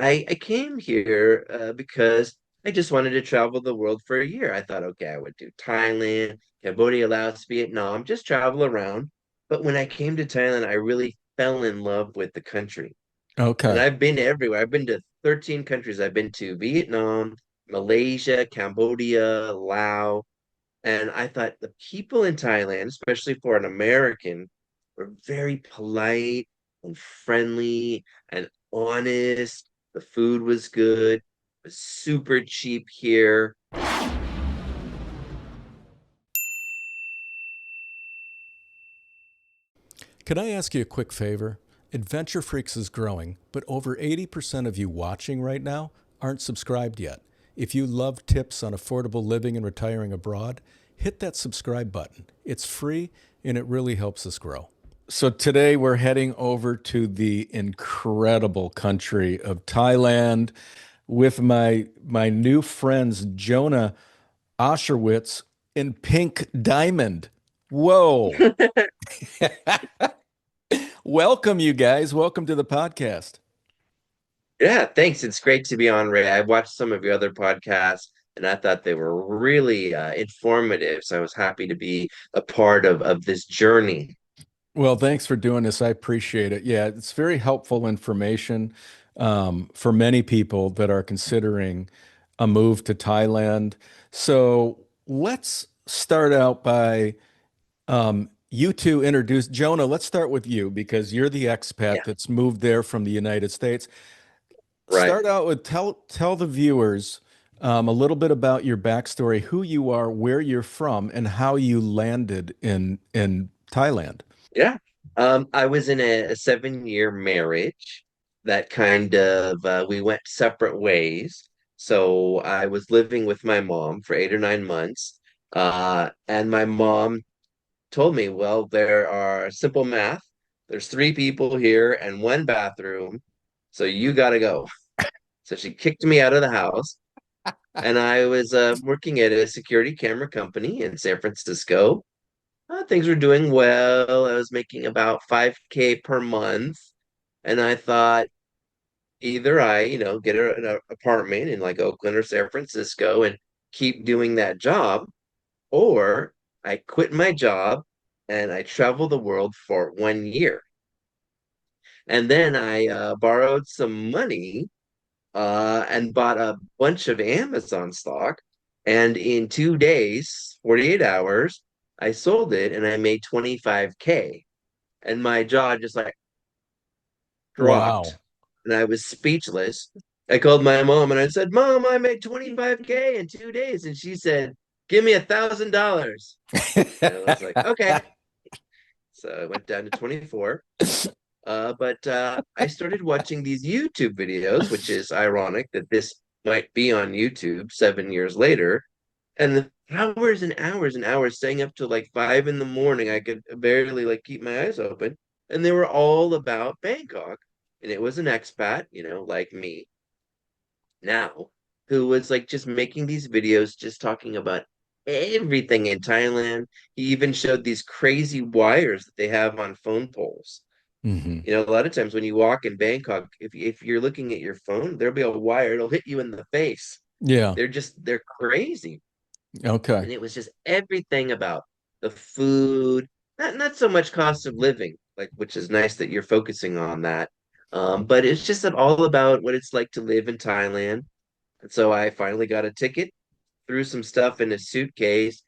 I came here because I just wanted to travel the world for a year. I thought, okay, I would do Thailand, Cambodia, Laos, Vietnam, just travel around. But when I came to Thailand, I really fell in love with the country. And Okay. I've been everywhere. I've been to 13 countries. I've been to Vietnam, Malaysia, Cambodia, Laos. And I thought the people in Thailand, especially for an American, were very polite and friendly and honest. The food was good, it was super cheap here. Can I ask you a quick favor? Adventure Freaks is growing, but over 80% of you watching right now aren't subscribed yet. If you love tips on affordable living and retiring abroad, hit that subscribe button. It's free and it really helps us grow. So today we're heading over to the incredible country of Thailand with my new friends Jonah Oscherwitz and Pink Diamond. Whoa. Welcome, you guys. Welcome to the podcast. Yeah, thanks. It's great to be on, Ray. I've watched some of your other podcasts and I thought they were really informative. So I was happy to be a part of this journey. Well, thanks for doing this. I appreciate it. Yeah, it's very helpful information for many people that are considering a move to Thailand. So let's start out by you two introduce Jonah. Let's start with you because you're the expat Yeah, that's moved there from the United States. right. Start out with tell the viewers a little bit about your backstory, who you are, where you're from, and how you landed in Thailand. Yeah. I was in a 7 year marriage that kind of we went separate ways. So I was living with my mom for 8 or 9 months. And my mom told me, well, there are simple math. There's three people here and one bathroom. So you gotta go. So she kicked me out of the house. And I was working at a security camera company in San Francisco. Things were doing well. I was making about 5K per month. And I thought either I get an apartment in like Oakland or San Francisco and keep doing that job, or I quit my job and I travel the world for 1 year. And then I borrowed some money and bought a bunch of Amazon stock. And in 2 days, 48 hours, I sold it and I made 25K. And my jaw just like dropped Wow. and I was speechless. I called my mom and I said, Mom, I made 25K in 2 days. And she said, Give me $1,000. And I was like, Okay. So I went down to 24. But I started watching these YouTube videos, which is ironic that this might be on YouTube 7 years later. And the hours and hours and hours staying up till like 5 in the morning, I could barely like keep my eyes open. And they were all about Bangkok. And it was an expat, like me now, who was like just making these videos, just talking about everything in Thailand. He even showed these crazy wires that they have on phone poles. Hmm. A lot of times when you walk in Bangkok, if you're looking at your phone, there'll be a wire, it'll hit you in the face. Yeah. They're crazy. Okay. And it was just everything about the food, not so much cost of living, like which is nice that you're focusing on that. But it's just all about what it's like to live in Thailand. And so I finally got a ticket, threw some stuff in a suitcase,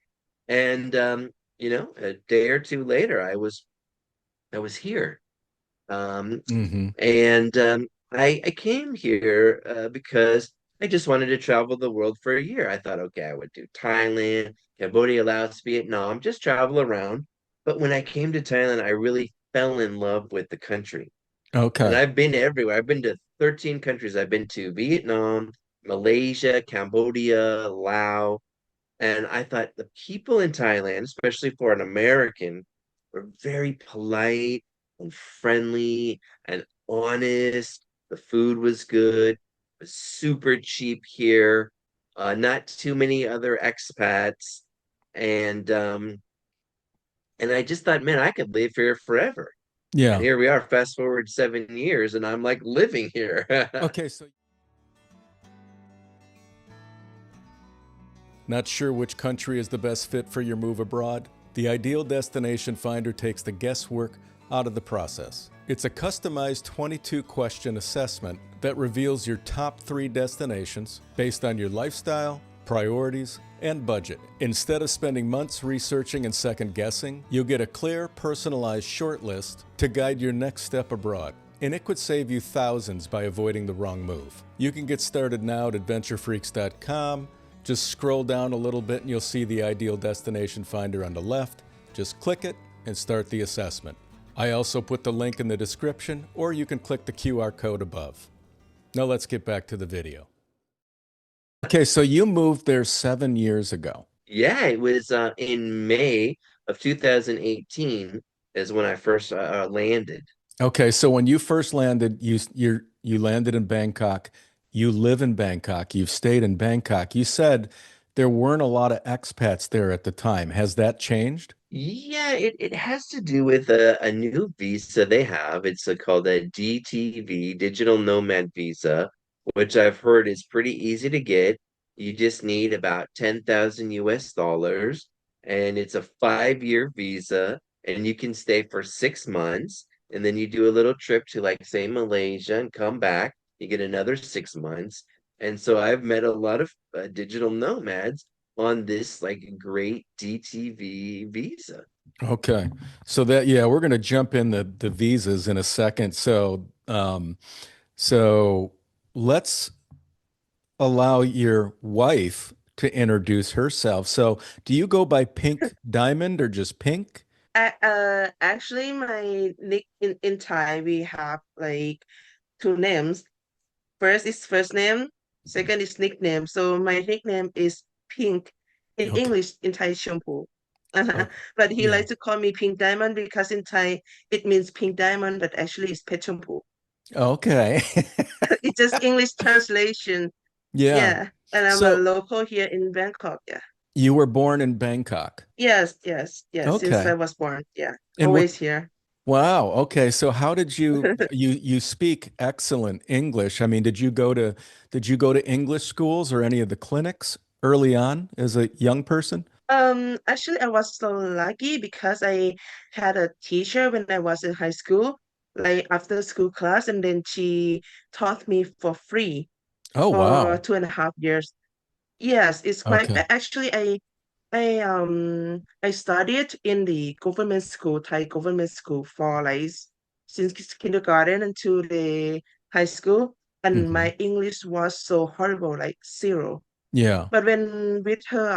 and a day or two later, I was here. Um, Hmm. and I came here because I just wanted to travel the world for a year. I thought, okay, I would do Thailand, Cambodia, Laos, Vietnam, just travel around. But when I came to Thailand, I really fell in love with the country. And Okay. I've been everywhere. I've been to 13 countries. I've been to Vietnam, Malaysia, Cambodia, Laos. And I thought the people in Thailand, especially for an American, were very polite and friendly and honest. The food was good. It was super cheap here. Not too many other expats. And I just thought, man, I could live here forever. And Yeah. here we are, fast forward 7 years, and I'm like living here. Okay. So Not sure which country is the best fit for your move abroad? The Ideal Destination Finder takes the guesswork out of the process. It's a customized 22-question assessment that reveals your top 3 destinations based on your lifestyle, priorities, and budget. Instead of spending months researching and second-guessing, you'll get a clear, personalized shortlist to guide your next step abroad. And it could save you thousands by avoiding the wrong move. You can get started now at adventurefreaks.com. Just scroll down a little bit and you'll see the Ideal Destination Finder on the left. Just click it and start the assessment. I also put the link in the description, or you can click the QR code above. Now let's get back to the video. Okay, so you moved there 7 years ago. Yeah, it was in May of 2018 is when I first landed. Okay, so when you first landed, you landed in Bangkok. You live in Bangkok. You've stayed in Bangkok. You said there weren't a lot of expats there at the time. Has that changed? Yeah, it has to do with a new visa they have. It's called a DTV, Digital Nomad Visa, which I've heard is pretty easy to get. You just need about 10,000 US dollars, and it's a 5-year visa, and you can stay for 6 months, and then you do a little trip to, like, say, Malaysia and come back. You get another 6 months. And so I've met a lot of digital nomads on this like great DTV visa. Okay. So that, yeah, we're going to jump in the visas in a second. So let's allow your wife to introduce herself. So do you go by Pink Diamond or just Pink? Actually, my nick in Thai, we have like two names. First is first name, second is nickname. So my nickname is Pink. In Okay. English, in Thai, shampoo. Uh-huh. Okay. But he Yeah. likes to call me Pink Diamond because in Thai it means pink diamond, but actually it's pet shampoo. Okay. It's just English translation. Yeah. Yeah. And I'm a So local here in Bangkok. Yeah. you were born in Bangkok. Yes, yes, yes. Since I Okay. was born. Yeah. And what Always here. Wow. Okay. So how did you speak excellent English? I mean, did you go to English schools or any of the clinics early on as a young person? Actually, I was so lucky because I had a teacher when I was in high school, like after school class, and then she taught me for free Oh, for wow. 2.5 years. Yes, it's quite Okay. actually I studied in the government school, Thai government school for like since kindergarten until the high school, and Hmm. my English was so horrible, like zero. Yeah. But when with her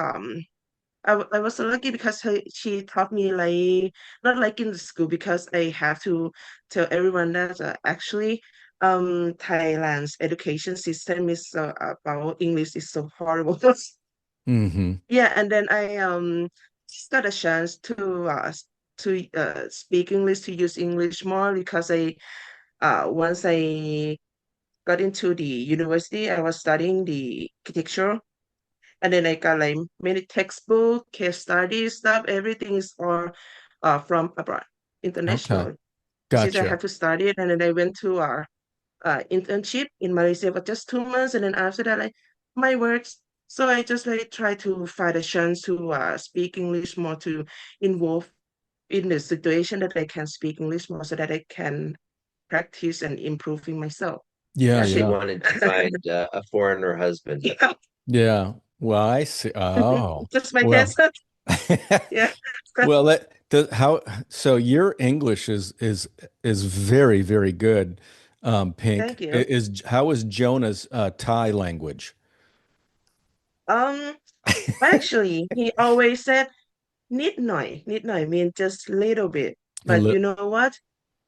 I was so lucky because she taught me like not like in the school because I have to tell everyone that actually Thailand's education system is about English is so horrible. Hmm. Yeah, and then I just got a chance to speak English to use English more because I once I got into the university I was studying the architecture, and then I got like many textbook, case study stuff. Everything is all from abroad, Okay. international. Since I Gotcha. have to study it, and then I went to internship in Malaysia for just 2 months, and then after that, like my works. So I just like try to find a chance to speak English more, to involve in the situation that I can speak English more, so that I can practice and improving myself. Yeah, So That's she it. yeah. wanted to find a foreigner husband. Yeah, Yeah. Well, I see. Oh, just my well. guess. Yeah. Well, how so your English is very, very good, Pink. Thank you. How is Jonah's Thai language? Um, Actually, he always said, nít nổi mean just little bit. A But li you know what?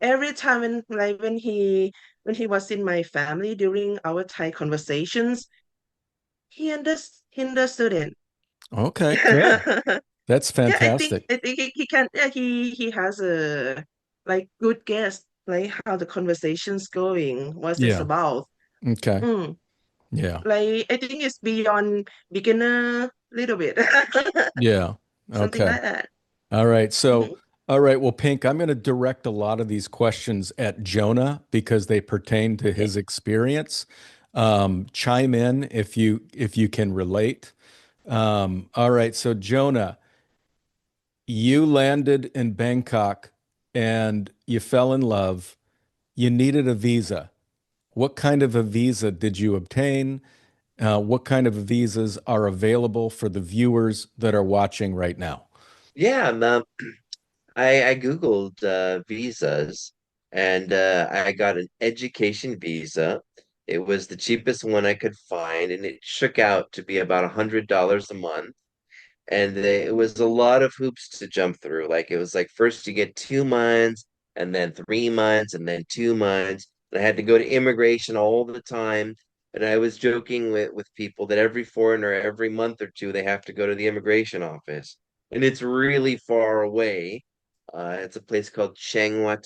Every time when he was in my family during our Thai conversations, he understood it. Okay, good. That's Yeah, fantastic. I think he can, yeah, he has a like good guess like how the conversation's going, what's this Yeah. about. Okay. Mm. Yeah. Like I think it's beyond beginner little bit. Yeah. Something Okay. like that. All right. So, Mhm. all right. Well, Pink, I'm going to direct a lot of these questions at Jonah because they pertain to Okay. his experience. Chime in if you can relate. All right. So, Jonah, you landed in Bangkok and you fell in love. You needed a visa. What kind of a visa did you obtain? What kind of visas are available for the viewers that are watching right now? Yeah, I Googled visas and I got an education visa. It was the cheapest one I could find, and it shook out to be about $100 a month. And it was a lot of hoops to jump through. Like it was like first you get 2 months, and then 3 months, and then 2 months. And I had to go to immigration all the time. And I was joking with people that every foreigner, every month or two, they have to go to the immigration office. And it's really far away. It's a place called Chiang Mai,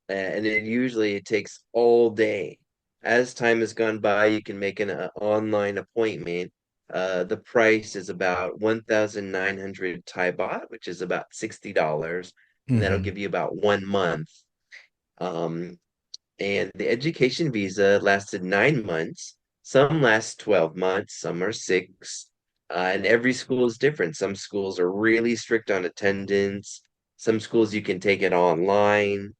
and it takes all day. As time has gone by, you can make an online appointment. The price is about 1,900 Thai baht, which is about $60, and that'll Hmm. give you about 1 month. Um, and the education visa lasted 9 months. Some last 12 months, some are six. And every school is different. Some schools are really strict on attendance. Some schools you can take it online,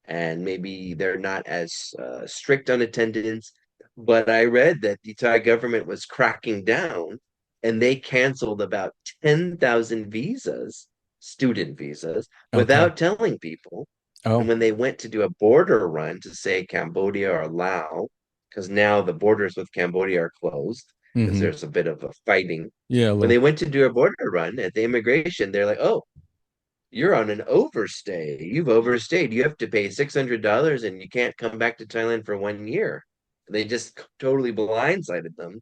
and maybe they're not as strict on attendance. But I read that the Thai government was cracking down and they canceled about 10,000 visas, student visas, Okay. without telling people. And Oh. when they went to do a border run to say Cambodia or Laos, because now the borders with Cambodia are closed because Hmm. there's a bit of a fighting. Yeah, a When they little. went to do a border run at the immigration, they're like, "Oh, you're on an overstay. You've overstayed. You have to pay $600 and you can't come back to Thailand for 1 year." They just totally blindsided them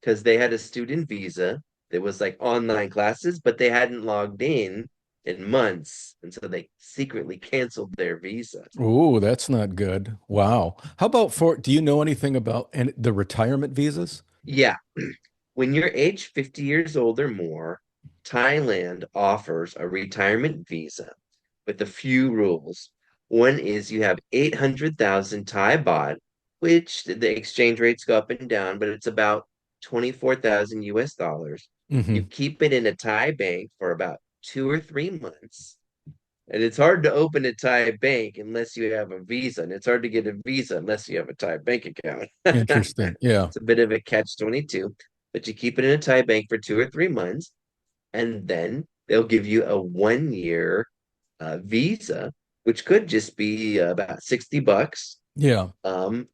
because they had a student visa that was like online classes, but they hadn't logged in months. And so they secretly canceled their visa. Ooh, that's not good. Wow. How about do you know anything about the retirement visas? Yeah, when you're age 50 years old or more, Thailand offers a retirement visa with a few rules. One is you have 800,000 Thai baht, which the exchange rates go up and down, but it's about 24,000 US dollars. You Hmm. keep it in a Thai bank for about 2 or 3 months. And it's hard to open a Thai bank unless you have a visa, and it's hard to get a visa unless you have a Thai bank account. Interesting. Yeah. It's a bit of a catch 22, but you keep it in a Thai bank for 2 or 3 months, and then they'll give you a 1 year visa, which could just be about $60. Yeah.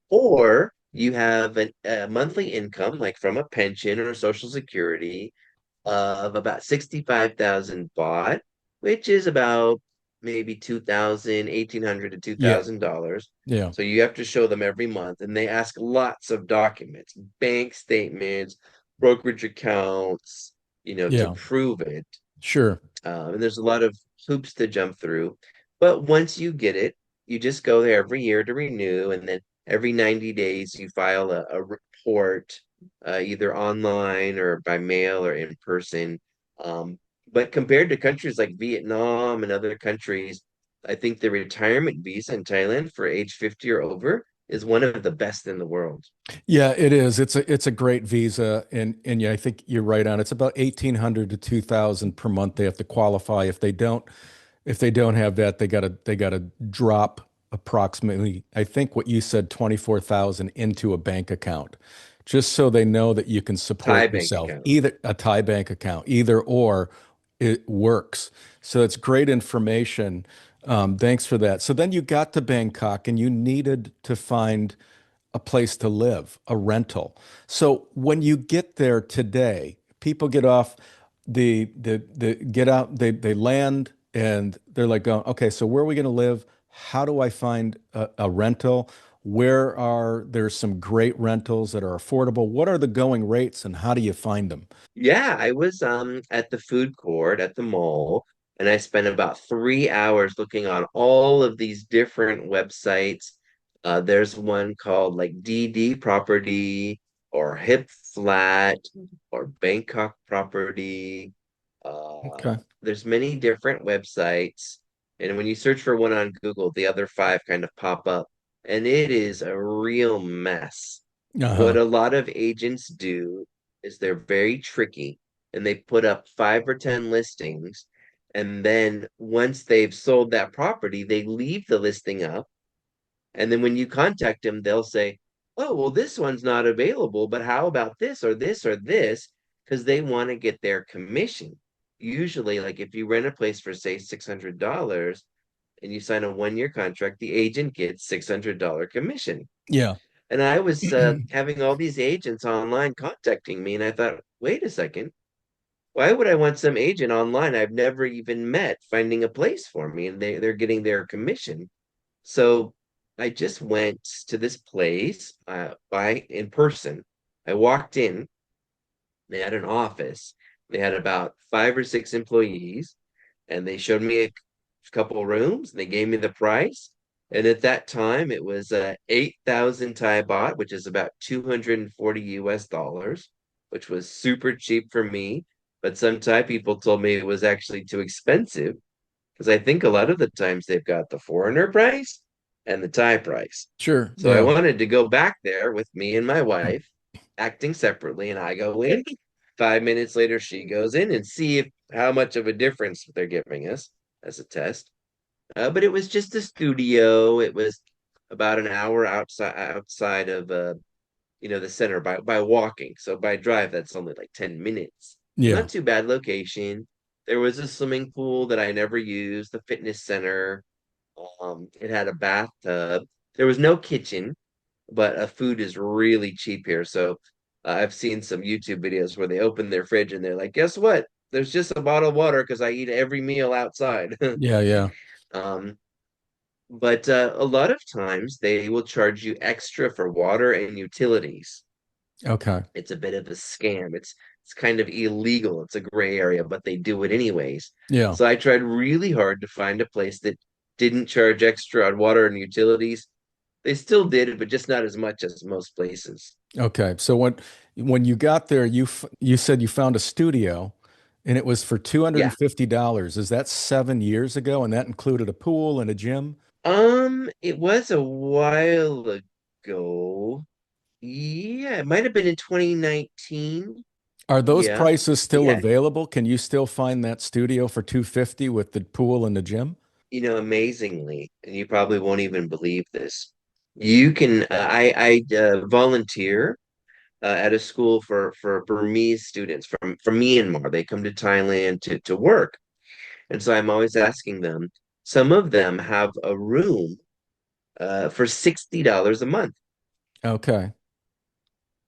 Or you have a monthly income, like from a pension or Social Security, of about 65,000 baht, which is about maybe 2,000, 1,800 to Yeah. $2,000. Yeah. So you have to show them every month, and they ask lots of documents, bank statements, brokerage accounts, to Yeah. prove it. Sure. And there's a lot of hoops to jump through. But once you get it, you just go there every year to renew, and then every 90 days you file a report, either online or by mail or in person. But compared to countries like Vietnam and other countries, I think the retirement visa in Thailand for age 50 or over is one of the best in the world. Yeah, it is. It's a great visa, and yeah, I think you're right on. It's about 1,800 to 2,000 per month. They have to qualify. If they don't have that, they gotta drop approximately, I think what you said, 24,000 into a bank account, just so they know that you can Thai support bank yourself. account. Either a Thai bank account, either or, it works. So it's great information. Thanks for that. So then you got to Bangkok and you needed to find a place to live, a rental. So when you get there today, people get off the get out, they land and they're like going, okay, so where are we going to live? How do I find a rental? There's some great rentals that are affordable? What are the going rates and how do you find them? Yeah, I was at the food court at the mall, and I spent about 3 hours looking on all of these different websites. There's one called like DD Property or Hip Flat or Bangkok Property. Okay. There's many different websites, and when you search for one on Google, the other five kind of pop up, and it is a real mess. What Uh-huh. a lot of agents do is they're very tricky and they put up 5 or 10 listings. And then once they've sold that property, they leave the listing up. And then when you contact them, they'll say, oh, well, this one's not available, but how about this or this or this? Because they want to get their commission. Usually, like if you rent a place for, say, $600 and you sign a 1 year contract, the agent gets $600 commission. Yeah. And I was having all these agents online contacting me, and I thought, wait a second, why would I want some agent online I've never even met finding a place for me and they're getting their commission? So I just went to this place by in person. I walked in, they had an office. They had about 5 or 6 employees, and they showed me a couple of rooms. And they gave me the price. And at that time, it was 8,000 Thai baht, which is about 240 US dollars, which was super cheap for me. But some Thai people told me it was actually too expensive because I think a lot of the times they've got the foreigner price and the Thai price. Sure. So I Yeah. wanted to go back there with me and my wife acting separately, and I go in. 5 minutes later, she goes in and see if how much of a difference they're giving us as a test. But it was just a studio. It was about an hour outside of the center by walking. So by drive, that's only like 10 minutes. Yeah. Not too bad location. There was a swimming pool that I never used, the fitness center. It had a bathtub. There was no kitchen, but food is really cheap here. So I've seen some YouTube videos where they open their fridge and they're like, guess what? There's just a bottle of water because I eat every meal outside. Yeah. Yeah. Um, but a lot of times they will charge you extra for water and utilities. Okay. It's a bit of a scam. It's kind of illegal. It's a gray area, but they do it anyways. Yeah. So I tried really hard to find a place that didn't charge extra on water and utilities. They still did it, but just not as much as most places. Okay. So when you got there, you said you found a studio and it was for Yeah. $250. Is that 7 years ago? And that included a pool and a gym? It was a while ago. Yeah, it might have been in 2019. Are those Yeah. prices still Yeah. available? Can you still find that studio for 250 with the pool and the gym? Amazingly, and you probably won't even believe this. You can, I volunteer at a school for Burmese students from Myanmar. They come to Thailand to work. And so I'm always asking them, some of them have a room for $60 a month. Okay.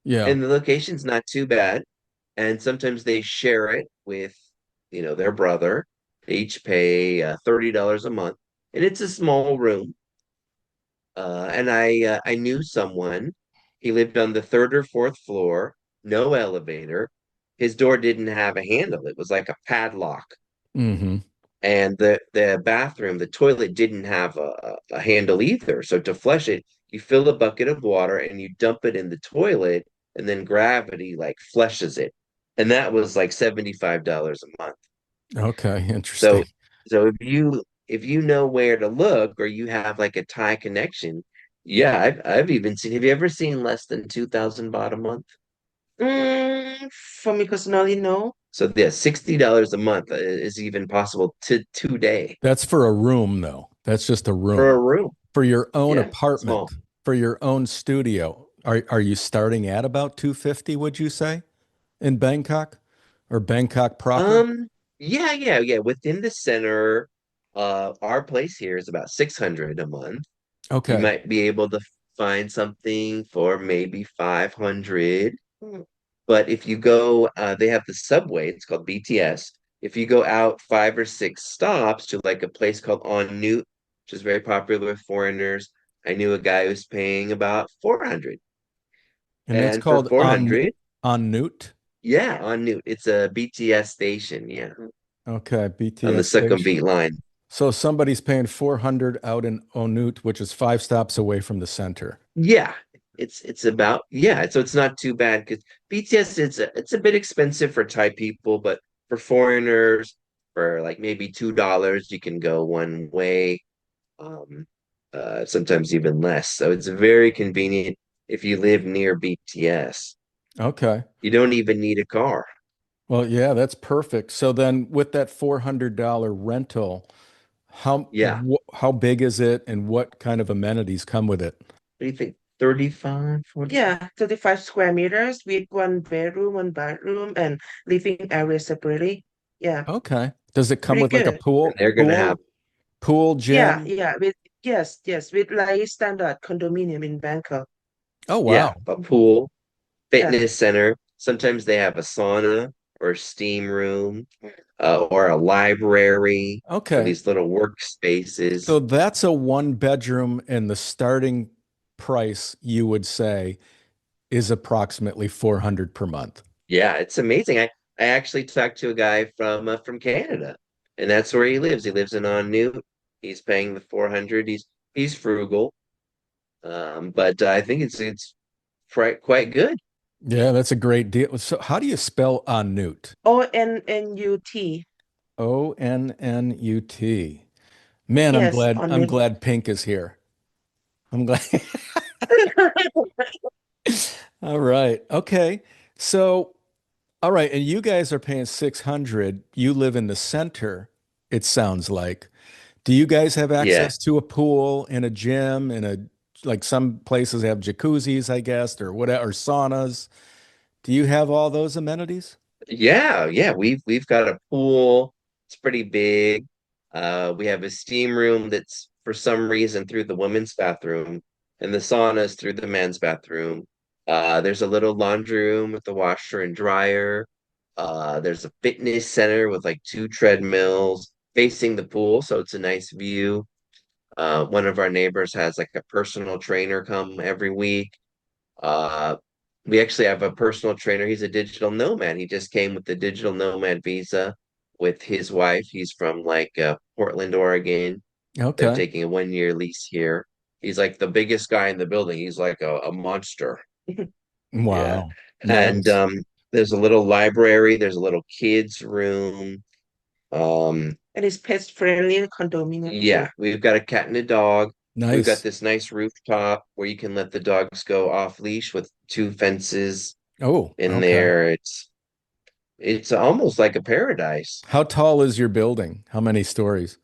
Yeah. And the location's not too bad. And sometimes they share it with, their brother. They each pay $30 a month. And it's a small room. And I knew someone. He lived on the third or fourth floor, no elevator. His door didn't have a handle. It was like a padlock. Hmm. And the bathroom, the toilet didn't have a handle either. So to flush it, you fill a bucket of water and you dump it in the toilet, and then gravity like flushes it. And that was like $75 a month. Okay. So Interesting. so if you know where to look or you have like a Thai connection, yeah, I've even seen. Have you ever seen less than 2,000 baht a month? For me personally, no. So yeah, $60 a month is even possible to today That's for a room, though. That's just a for a room. room. For your own Yeah, small. apartment, for your own studio, are you starting at about 250, would you say, in Bangkok or Bangkok proper? Um, yeah. Within the center, our place here is about 600 a month. You Okay. might be able to find something for maybe 500. But if you go, they have the subway, it's called BTS. If you go out 5 or 6 stops to like a place called On Newt, which is very popular with foreigners, I knew a guy who's paying about 400. And that's And for called 400, on Newt. yeah, On Newt, it's a BTS station, yeah, Okay, on the BTS Sukhumvit station. line. So somebody's paying 400 out in Onut, which is 5 stops away from the center. Yeah, it's about yeah. So it's not too bad because BTS it's a bit expensive for Thai people, but for foreigners, for like maybe $2, you can go one way. Um, sometimes even less. So it's very convenient if you live near BTS. Okay. You don't even need a car. Well, yeah, that's perfect. So then with that $400 rental, Yeah. how big is it and what kind of amenities come with it? What do you think? 35, 40? Yeah, 35 square meters with one bedroom, one bathroom, and living area separately. Yeah, Okay. Does it come pretty with like a good. And they're gonna have, pool, Yeah, gym? yeah, with yes, with like standard condominium in Bangkok. Oh, yeah, wow. a pool, Yeah. fitness center. Sometimes they have a sauna or a steam room, or a library or Okay. these little So workspaces. that's a one bedroom and the starting price you would say is approximately 400 per month. Yeah, it's amazing. I actually talked to a guy from Canada, and that's where he lives. He lives in Newt. He's paying the 400. He's frugal, but I think it's quite good. Yeah, that's a great deal. So how do you spell Onut? ONNUT. Onnut. Man, Yes, I'm on glad Pink is here. I'm glad. All right. Okay. So, all right, and you guys are paying 600. You live in the center, it sounds like. Do you guys have Yeah. access to a pool and a gym and a like some places have jacuzzis, I guess, or whatever, or saunas? Do you have all those amenities? Yeah, we've got a pool. It's pretty big. We have a steam room that's for some reason through the women's bathroom, and the sauna's through the men's bathroom. There's a little laundry room with the washer and dryer. There's a fitness center with like two treadmills facing the pool, so it's a nice view. One of our neighbors has like a personal trainer come every week. Uh, we actually have a personal trainer. He's a digital nomad. He just came with the digital nomad visa with his wife. He's from like Portland, Oregon. They're Okay. taking a 1 year lease here. He's like the biggest guy in the building. He's like a monster. Yeah. Wow. And Nice. there's a little library, there's a little kids room. Um, and it's pet friendly condominium yeah, too. we've got a cat and a dog. We've got Nice. this nice rooftop where you can let the dogs go off leash with two fences Oh, in okay. there. It's almost like a paradise. How tall is your building? How many stories?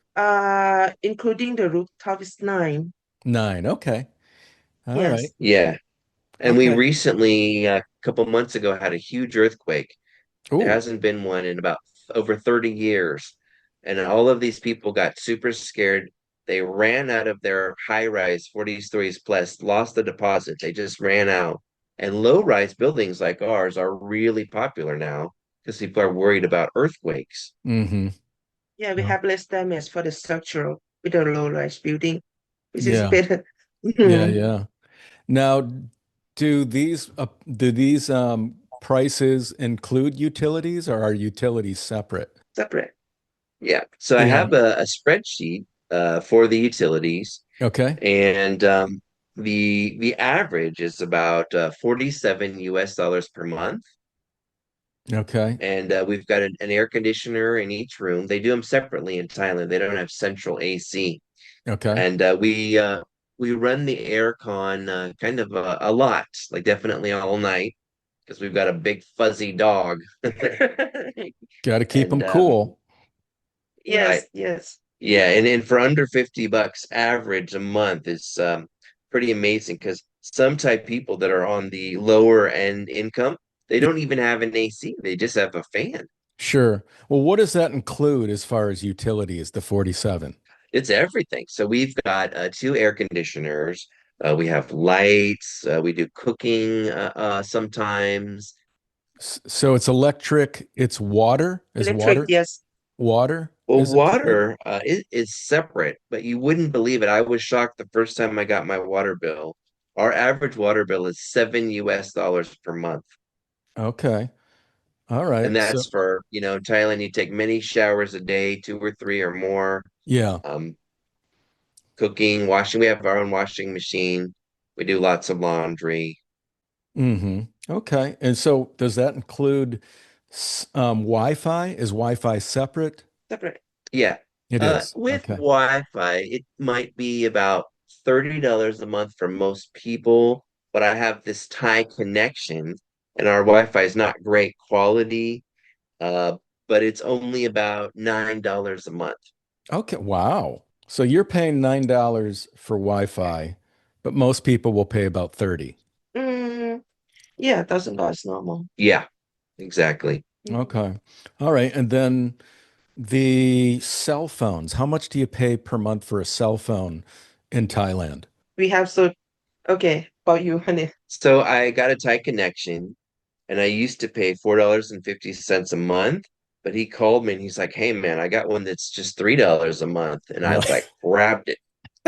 Including the rooftop is 9. Nine. Okay. All right. Yes. Yeah. And we Okay. recently, a couple months ago, had a huge earthquake. There Oh, hasn't been one in about over 30 years. And all of these people got super scared. They ran out of their high rise, 40 stories plus, lost the deposit. They just ran out. And low rise buildings like ours are really popular now because people are worried about earthquakes. mm-hmm. Yeah, we have less damage for the structural with the low-rise building, which is Yeah. better. Yeah. Mhm. Yeah. Now, do these prices include utilities or are utilities separate? Separate. Yeah. So I have And a spreadsheet for the utilities, okay. and the average is about 47 US dollars per month. Okay. And we've got an air conditioner in each room. They do them separately in Thailand. They don't have central AC. Okay. And we run the air con kind of a lot, like definitely all night, because we've got a big fuzzy dog. Got to keep And them cool. I Yes, yes. yeah, and for under 50 bucks average a month is pretty amazing because some type people that are on the lower end income, they Yeah, don't even have an AC. They just have a fan. sure. Well, what does that include as far as utilities, the 47? It's everything. So we've got two air conditioners. We have lights. We do cooking sometimes. So it's electric, it's water. Electric, yes. Water Well, is included? water is separate, but you wouldn't believe it. I was shocked the first time I got my water bill. Our average water bill is 7 US dollars per month. Okay. All And right. So, that's for, Thailand, you take many showers a day, two or three or more. yeah. Um, Cooking, washing. We have our own washing machine. We do lots of laundry. Mm-hmm. Okay. And so does that include Wi-Fi? Is Wi-Fi separate? Separate. Yeah. It is. With Okay. Wi-Fi, it might be about $30 a month for most people, but I have this Thai connection and our Wi-Fi is not great quality, uh, but it's only about $9 a month. Okay, wow. So you're paying $9 for Wi-Fi, but most people will pay about 30. Mm, yeah, $1,000 normal. Yeah, exactly. Mhm. Okay. All right. And then the cell phones. How much do you pay per month for a cell phone in Thailand? We have so okay about you, honey. So I got a Thai connection, and I used to pay $4.50 a month, but he called me and he's like, "Hey man, I got one that's just $3 a month." And I Really? like grabbed it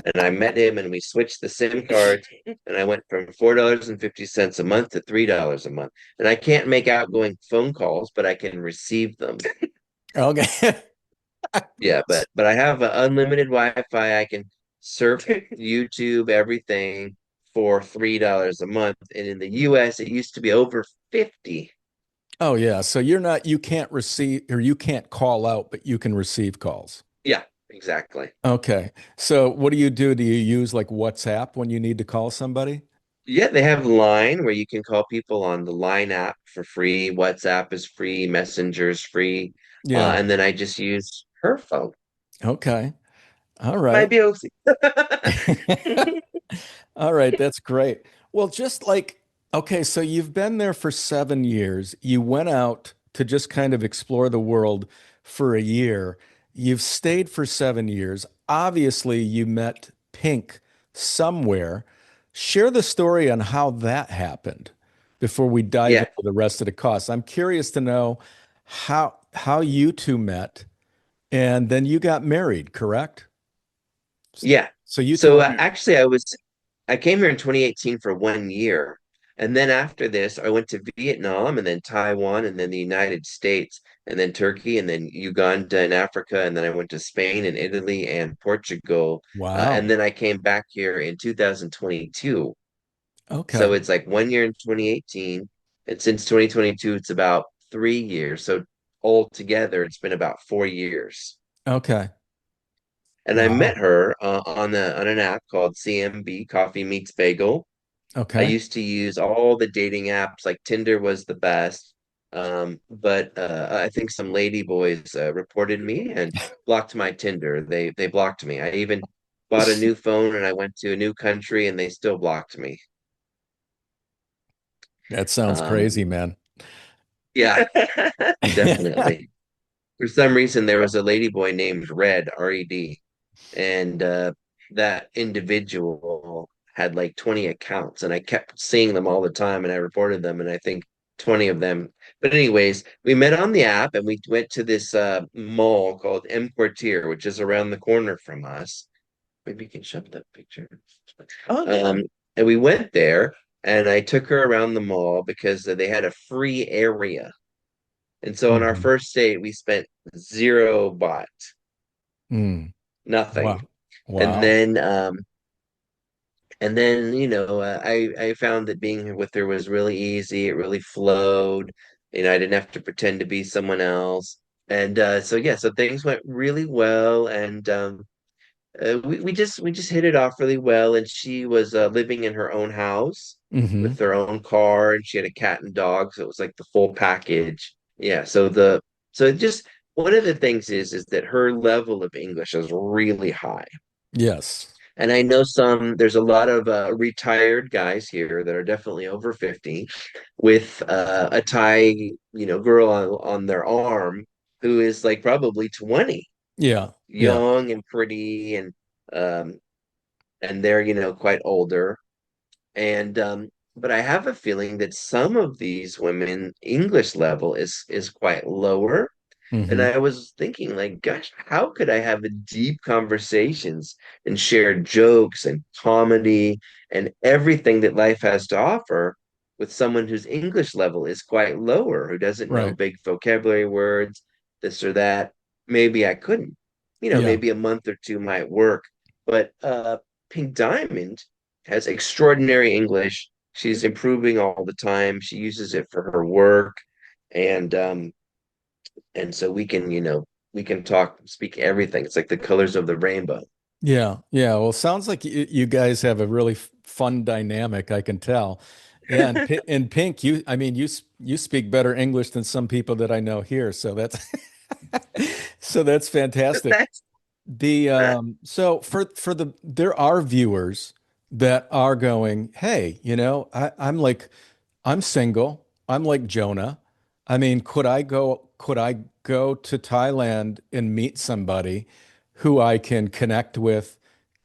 and I met him and we switched the SIM cards and I went from $4.50 a month to $3 a month. And I can't make outgoing phone calls, but I can receive them. Okay. Yeah, but I have unlimited Wi-Fi. I can surf YouTube, everything for $3 a month. And in the US, it used to be over 50. Oh yeah. So you can't receive or you can't call out, but you can receive calls. Yeah, exactly. Okay. So what do you do? Do you use like WhatsApp when you need to call somebody? Yeah, they have Line where you can call people on the Line app for free. WhatsApp is free, Messenger's free. Yeah. And then I just use her phone. Okay. All My right. bills. All right, that's great. Well, just like, okay, so you've been there for 7 years. You went out to just kind of explore the world for a year. You've stayed for 7 years. Obviously, you met Pink somewhere. Share the story on how that happened before we dive Yeah, into the rest of the costs. I'm curious to know how you two met, and then you got married, correct? yeah. So you two So are married. actually, I came here in 2018 for 1 year. And then after this, I went to Vietnam and then Taiwan and then the United States and then Turkey and then Uganda and Africa. And then I went to Spain and Italy and Portugal. And Wow. then I came back here in 2022. So Okay. it's like 1 year in 2018. And since 2022, it's about 3 years. So altogether, it's been about 4 years. Okay. And I met Wow. her on an app called CMB, Coffee Meets Bagel. I Okay. used to use all the dating apps, like Tinder was the best. But I think some lady boys reported me and blocked my Tinder. They blocked me. I even bought a new phone and I went to a new country and they still blocked me. That sounds crazy, Um, man. yeah, definitely. For some reason, there was a lady boy named Red, Red, and that individual had like 20 accounts, and I kept seeing them all the time, and I reported them, and I think 20 of them. But anyways, we met on the app, and we went to this mall called M Quartier, which is around the corner from us. Maybe you can show that picture. Okay. Um, and we went there, and I took her around the mall because they had a free area. And so on our Mhm. first date, we spent 0 baht, Mm. nothing. Wow. And Wow. then I found that being with her was really easy. It really flowed. I didn't have to pretend to be someone else. And so yeah, so things went really well, and we just hit it off really well. And she was living in her own house Hmm. with her own car, and she had a cat and dog, so it was like the full package. Yeah, so it just one of the things is that her level of English is really high. Yes. And I know there's a lot of retired guys here that are definitely over 50 with a Thai, girl on their arm who is like probably 20, Yeah. Yeah. young and pretty um and they're, quite older. And but I have a feeling that some of these women English level is quite lower, and Hmm. I was thinking, like, gosh, how could I have deep conversations and share jokes and comedy and everything that life has to offer with someone whose English level is quite lower, who doesn't know Right. big vocabulary words, this or that? Maybe I couldn't. Yeah. Maybe a month or two might work. But Pink Diamond has extraordinary English. She's improving all the time. She uses it for her work. And so we can speak everything. It's like the colors of the rainbow. Yeah. Yeah. Well, sounds like you guys have a really fun dynamic, I can tell. Yeah, and Pink, I mean, you speak better English than some people that I know here, so that's so that's fantastic. That's So for there are viewers that are going, hey, I'm single. I'm like Jonah. I mean, could I go to Thailand and meet somebody who I can connect with,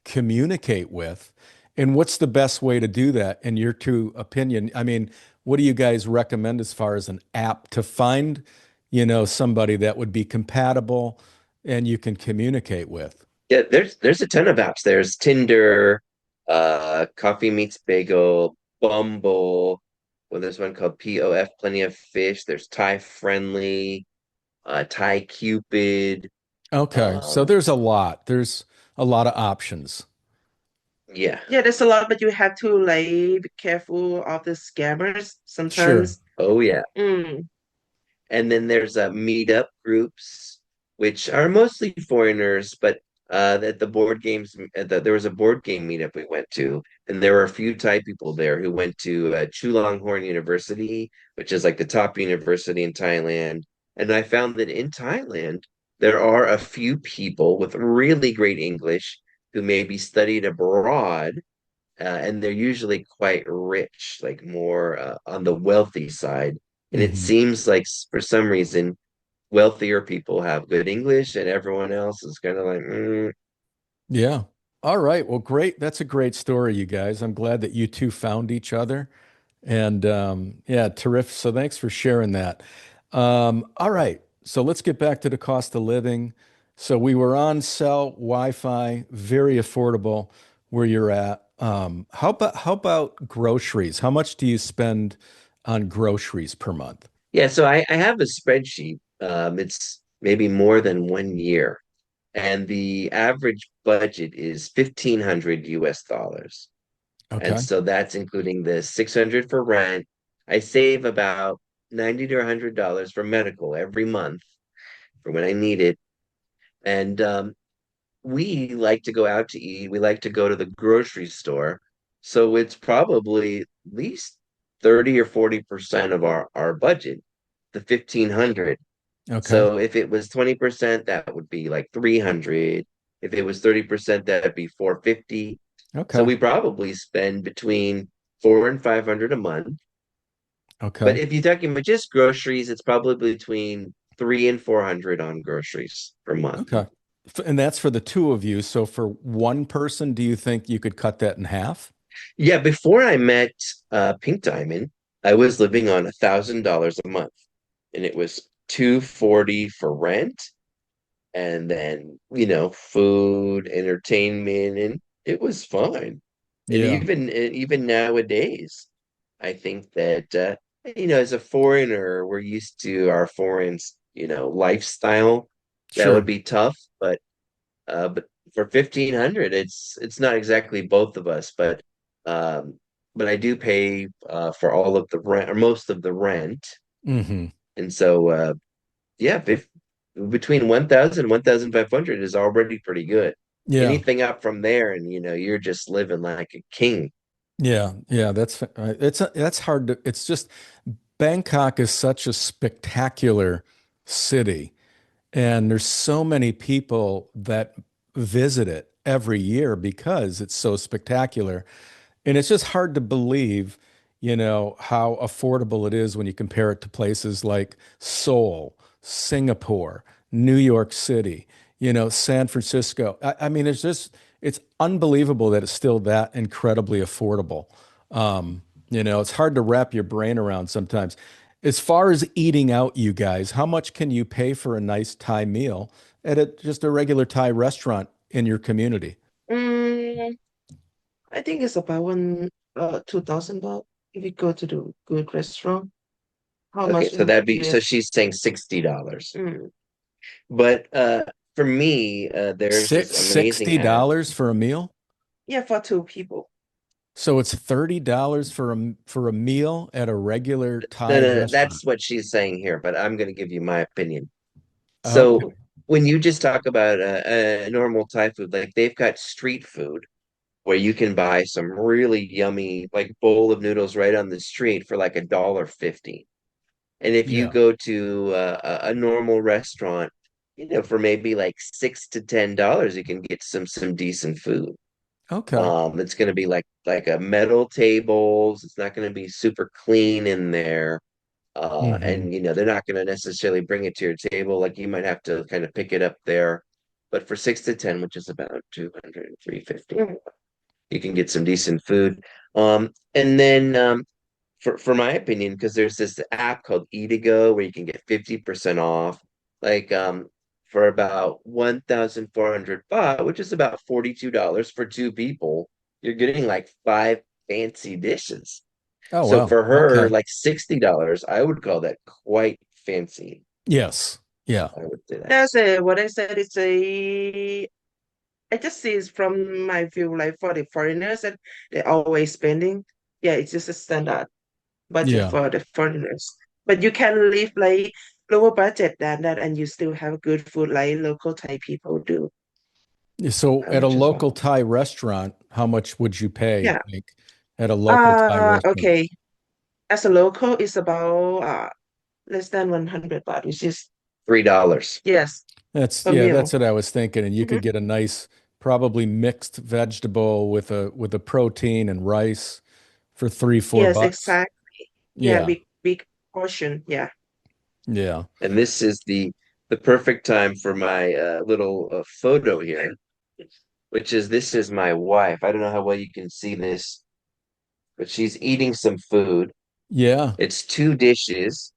communicate with? And what's the best way to do that in your two opinion? I mean, what do you guys recommend as far as an app to find, somebody that would be compatible and you can communicate with? Yeah, there's a ton of apps. There's Tinder, Coffee Meets Bagel, Bumble. Well, there's one called POF, Plenty of Fish. There's Thai Friendly, Thai Cupid. Okay, so Um, there's a lot of options. yeah. yeah, there's a lot, but you have to like be careful of the scammers Sure. sometimes. Oh yeah. Mm. And then there's meetup groups, which are mostly foreigners, but at the board games, there was a board game meetup we went to, and there were a few Thai people there who went to Chulalongkorn University, which is like the top university in Thailand. And I found that in Thailand, there are a few people with really great English who maybe studied abroad, and they're usually quite rich, like more on the wealthy side. And it Hmm. seems like for some reason, wealthier people have good English, and everyone else is kind of like, Yeah. All right. Well, great. That's a great story, you guys. I'm glad that you two found each other. And yeah, terrific. So thanks for sharing that. All right. So let's get back to the cost of living. So we were on cell Wi-Fi, very affordable where you're at. How about groceries? How much do you spend on groceries per month? yeah. So I have a spreadsheet. It's maybe more than 1 year, and the average budget is 1,500 US dollars. And Okay. so that's including the 600 for rent. I save about 90 to $100 for medical every month for when I need it. And we like to go out to eat. We like to go to the grocery store. So it's probably at least 30 or 40% of our budget, the 1,500. Okay. So if it was 20%, that would be like 300. If it was 30%, that'd be 450. So Okay. we probably spend between 4 and 500 a month. But Okay. if you're talking about just groceries, it's probably between 3 and 400 on groceries per month. Okay. And that's for the two of you. So for one person, do you think you could cut that in half? Yeah, before I met Pink Diamond, I was living on $1,000 a month, and it was 240 for rent, and then food, entertainment, and it was fine. And Yeah, even nowadays, I think that as a foreigner, we're used to our foreign lifestyle. That would sure. be tough, but for 1,500, it's not exactly both of us, um, but I do pay for all of the rent or most of the rent, Hmm. and so yeah, between 1,000 and 1,500 is already pretty good. Yeah. Anything up from there, and you're just living like a king. Yeah. Yeah. That's hard to, it's just Bangkok is such a spectacular city. And there's so many people that visit it every year because it's so spectacular. And it's just hard to believe, how affordable it is when you compare it to places like Seoul, Singapore, New York City, San Francisco. I mean, it's unbelievable that it's still that incredibly affordable. It's hard to wrap your brain around sometimes. As far as eating out, you guys, how much can you pay for a nice Thai meal at just a regular Thai restaurant in your community? mm, I think it's about one 2,000 baht if you go to the good restaurant. How Okay, much so in that'd be so US? she's saying $60. Mm. But for me, there's this amazing app. $60 for a meal? Yeah, for two people. So it's $30 for a meal at a regular No, Thai no, no, restaurant. that's what she's saying here, but I'm going to give you my opinion. So Okay. Mm. when you just talk about a normal Thai food, like they've got street food, where you can buy some really yummy like bowl of noodles right on the street for like $1.50. And if you Yeah. go to a normal restaurant, for maybe like $6 to $10, you can get some decent food. Okay. It's going to be like a metal tables. It's not going to be super clean in there. Hmm. And they're not going to necessarily bring it to your table. Like you might have to kind of pick it up there. But for 6 to 10, which is about 200, 350, you can get some decent food. And then for my opinion, because there's this app called Eatigo where you can get 50% off, like for about 1,400 baht, which is about $42 for two people, you're getting like five fancy dishes. Oh, So wow. for her, Okay. like $60, I would call that quite fancy. Yes. Yeah. I would say that. That's what I said. I just see it from my view, like for the foreigners that they're always spending. Yeah, it's just a standard budget Yeah. for the foreigners. But you can live like lower budget than that, and you still have good food like local Thai people do, So at a which is local well. Thai restaurant, how much would you pay, Yeah. like at a local Thai restaurant? Okay. As a local, it's about less than 100 baht, which is $3. yes, per Yeah, meal. that's what I was thinking. And you Mhm. could get a nice, probably mixed vegetable with a protein and rice for three, four Yes, bucks. exactly. Yeah, Yeah. big portion. Yeah. Yeah. And this is the perfect time for my little photo here, which is this is my wife. I don't know how well you can see this, but she's eating some food. Yeah. It's two dishes,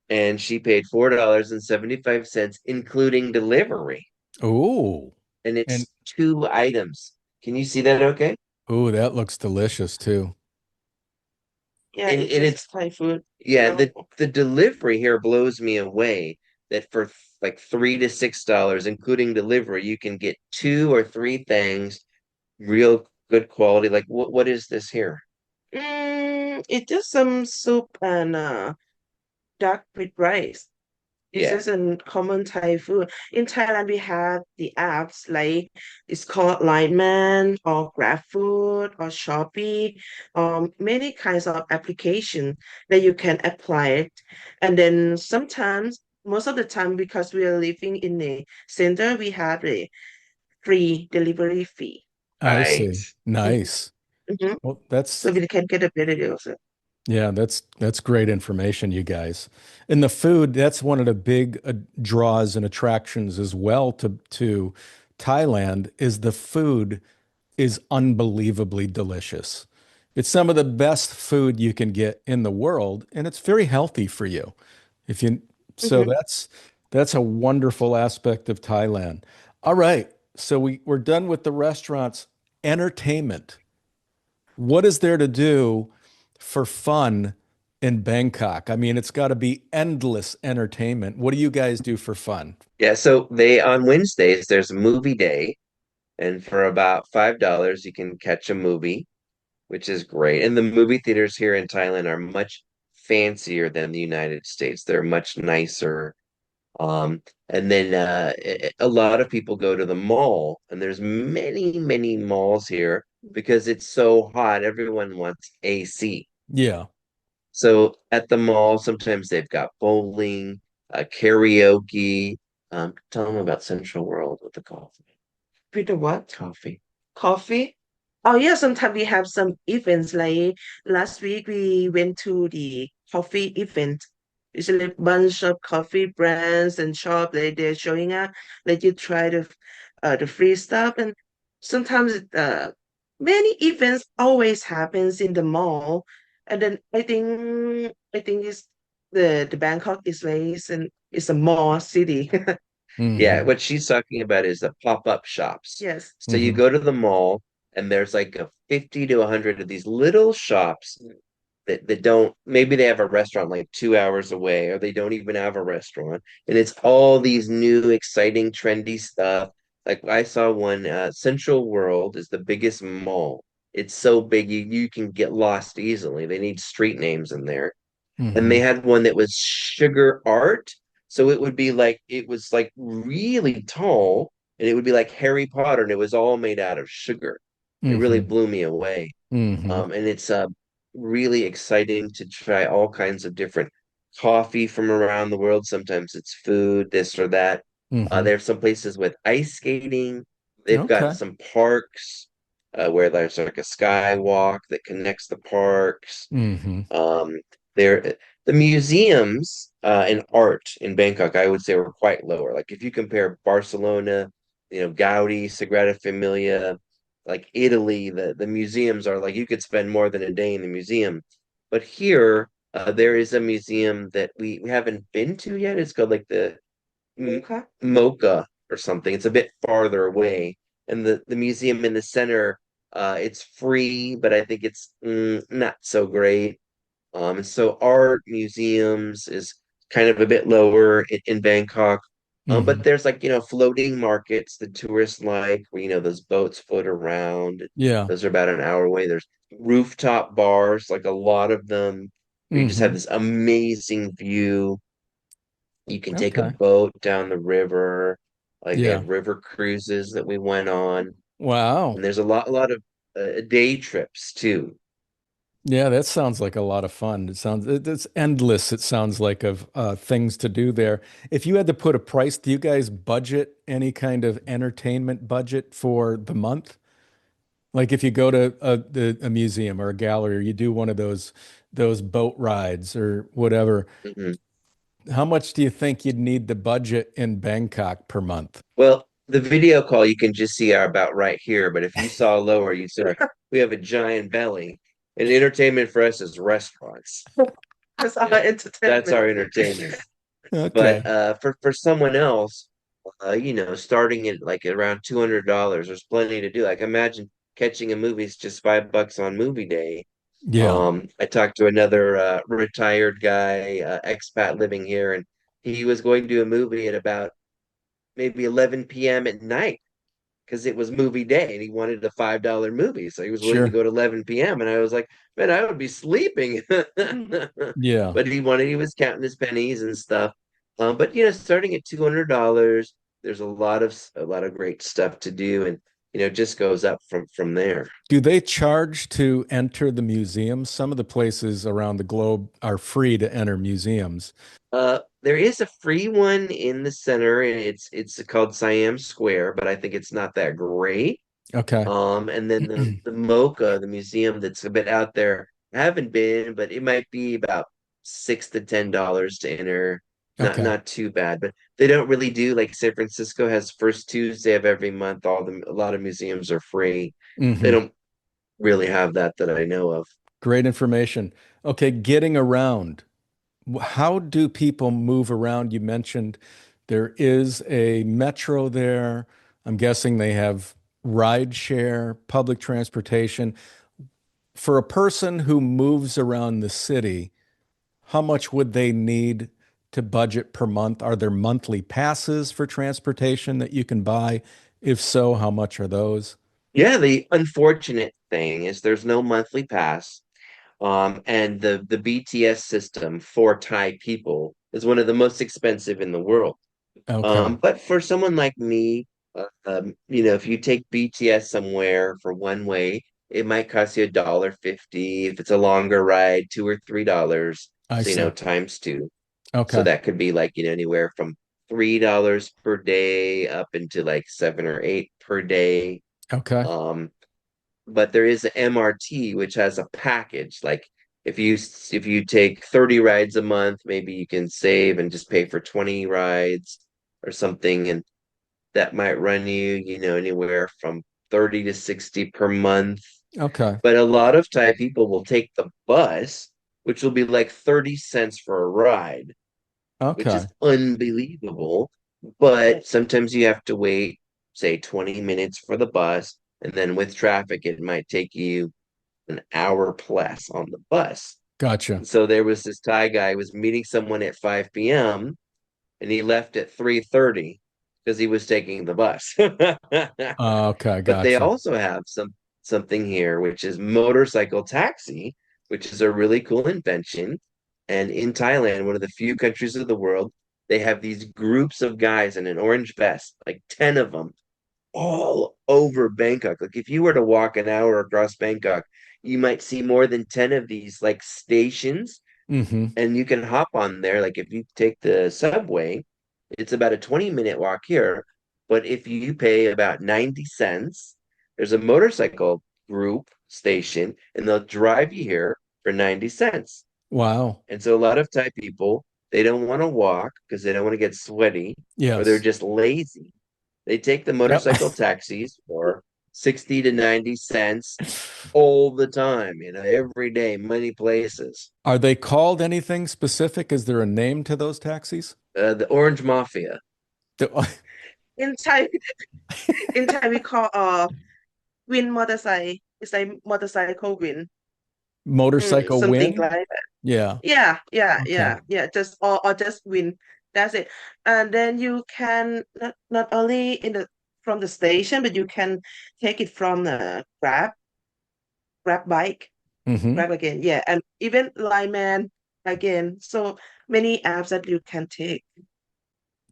and she paid $4.75, including delivery. Oh. And And it's two items. Can you see that okay? oh, that looks delicious too. Yeah, And, it's and just it's Thai food. yeah, No. the delivery here blows me away that for like $3 to $6, including delivery, you can get two or three things real good quality. Like what is this here? It's just some soup and duck with rice. It's Yeah. just a common Thai food. In Thailand, we have the apps like it's called Line Man or GrabFood or Shopee, many kinds of application that you can apply it. And then sometimes, most of the time, because we are living in a center, we have a free delivery fee. I Right. see. Nice. Mhm. Well, So we can get a better deal. So. yeah, that's great information, you guys. And the food, that's one of the big draws and attractions as well to Thailand is the food is unbelievably delicious. It's some of the best food you can get in the world, and it's very healthy for you. If you so Mhm. that's a wonderful aspect of Thailand. All right, so we're done with the restaurants. Entertainment. What is there to do for fun in Bangkok? I mean, it's got to be endless entertainment. What do you guys do for fun? Yeah, so they on Wednesdays there's a movie day, and for about $5 you can catch a movie, which is great. And the movie theaters here in Thailand are much fancier than the United States. They're much nicer. And then a lot of people go to the mall, and there's many malls here because it's so hot. Everyone wants AC. Yeah, So at the mall, sometimes they've got bowling, karaoke. Tell them about Central World with the coffee. With the what? Coffee. Coffee? Oh yeah, sometimes we have some events like last week we went to the coffee event. It's a bunch of coffee brands and shop they're showing up. Let you try the free stuff and sometimes many events always happens in the mall. And then I think it's the Bangkok is raised and it's a mall city. Yeah, hmm what she's talking about is the pop-up shops. Yes. So you hmm go to the mall and there's like a 50 to 100 of these little shops that don't, maybe they have a restaurant like 2 hours away, or they don't even have a restaurant. And it's all these new, exciting, trendy stuff. Like I saw one, Central World is the biggest mall. It's so big you can get lost easily. They need street names in there. And they hmm had one that was sugar art. So it was like really tall, and it would be like Harry Potter, and it was all made out of sugar. It really Mm-hmm. blew me away. Mm-hmm. And it's really exciting to try all kinds of different coffee from around the world. Sometimes it's food, this or that. Mm-hmm. There's some places with ice skating. They've got Okay. some parks where there's like a skywalk that connects the parks. Mm-hmm. Um, there, the museums and art in Bangkok, I would say, were quite lower. Like if you compare Barcelona, Gaudi, Sagrada Familia, like Italy, the museums are like you could spend more than a day in the museum. But here, there is a museum that we haven't been to yet. It's called like the Okay. Mocha or something. It's a bit farther away, and the museum in the center, it's free, but I think it's not so great. And so art museums is kind of a bit lower in Bangkok. Mm-hmm. But there's like, floating markets the tourists like, where, those boats float around. Yeah. Those are about an hour away. There's rooftop bars, like a lot of them, where you just have Mm-hmm. this amazing view. You can take a Okay. boat down the river. Like they Yeah. have river cruises that we went on. Wow. And there's a lot of day trips too. Yeah, that sounds like a lot of fun. It's endless. It sounds like of things to do there. If you had to put a price, do you guys budget any kind of entertainment budget for the month? Like if you go to a museum or a gallery, or you do one of those boat rides or whatever, Mhm. how much do you think you'd need the budget in Bangkok per month? Well, the video call you can just see are about right here, but if you saw lower, you'd see like we have a giant belly. And entertainment for us is restaurants. That's our That's entertainment. our entertainment. But Okay. for someone else, starting at like around $200, there's plenty to do. Like imagine catching a movie is just $5 on movie day. Yeah. I talked to another retired guy, expat living here, and he was going to a movie at about maybe 11 p.m. at night because it was movie day and he wanted a $5 movie. So he was willing to Sure. go to 11 p.m. And I was like, man, I would be sleeping. Yeah. But he was counting his pennies and stuff. But starting at $200, there's a lot of great stuff to do, and it just goes up from there. Do they charge to enter the museums? Some of the places around the globe are free to enter museums. There is a free one in the center, and it's called Siam Square, but I think it's not that great. Okay. And then the Mocha, the museum that's a bit out there, I haven't been, but it might be about $6 to $10 to enter. Not Okay. not too bad, but they don't really do like San Francisco has first Tuesday of every month. A lot of museums are free. They Hmm. don't really have that I know of. Great information. Okay, getting around. How do people move around? You mentioned there is a metro there. I'm guessing they have ride share, public transportation. For a person who moves around the city, how much would they need to budget per month? Are there monthly passes for transportation that you can buy? If so, how much are those? Yeah, the unfortunate thing is there's no monthly pass. And the BTS system for Thai people is one of the most expensive in the world. Okay. But for someone like me, if you take BTS somewhere for one way, it might cost you $1.50. If it's a longer ride, $2 or $3. I So, see. times two. So Okay. that could be like, anywhere from $3 per day up into like 7 or 8 per day. Okay. Um, but there is an MRT which has a package. Like if you take 30 rides a month, maybe you can save and just pay for 20 rides or something, and that might run you, anywhere from 30 to 60 per month. Okay. But a lot of Thai people will take the bus, which will be like 30 cents for a ride, which Okay. is unbelievable. But sometimes you have to wait, say, 20 minutes for the bus. And then with traffic, it might take you an hour plus on the bus. Gotcha. And so there was this Thai guy who was meeting someone at 5 p.m. and he left at 3:30 because he was taking the bus. Okay. But they Gotcha. also have something here, which is motorcycle taxi, which is a really cool invention. And in Thailand, one of the few countries of the world, they have these groups of guys in an orange vest, like 10 of them, all over Bangkok. Like if you were to walk an hour across Bangkok, you might see more than 10 of these like stations, Mm-hmm. and you can hop on there. Like if you take the subway, it's about a 20-minute walk here. But if you pay about 90 cents, there's a motorcycle group station, and they'll drive you here for 90 cents. Wow. And so a lot of Thai people, they don't want to walk because they don't want to get sweaty, or they're Yes. just lazy. They take the Yep. motorcycle taxis for 60 to 90 cents all the time, every day, many places. Are they called anything specific? Is there a name to those taxis? The Orange Mafia. The- In Thai, in Thai we call wind motorcycle. It's like motorcycle wind. Motorcycle Something win? like that. Yeah. Yeah, yeah, Okay. yeah, yeah. Just or just wind. That's it. And then you can not only in the from the station, but you can take it from the Grab bike, Mm-hmm. Grab again. Yeah, and even Lineman again. So many apps that you can take,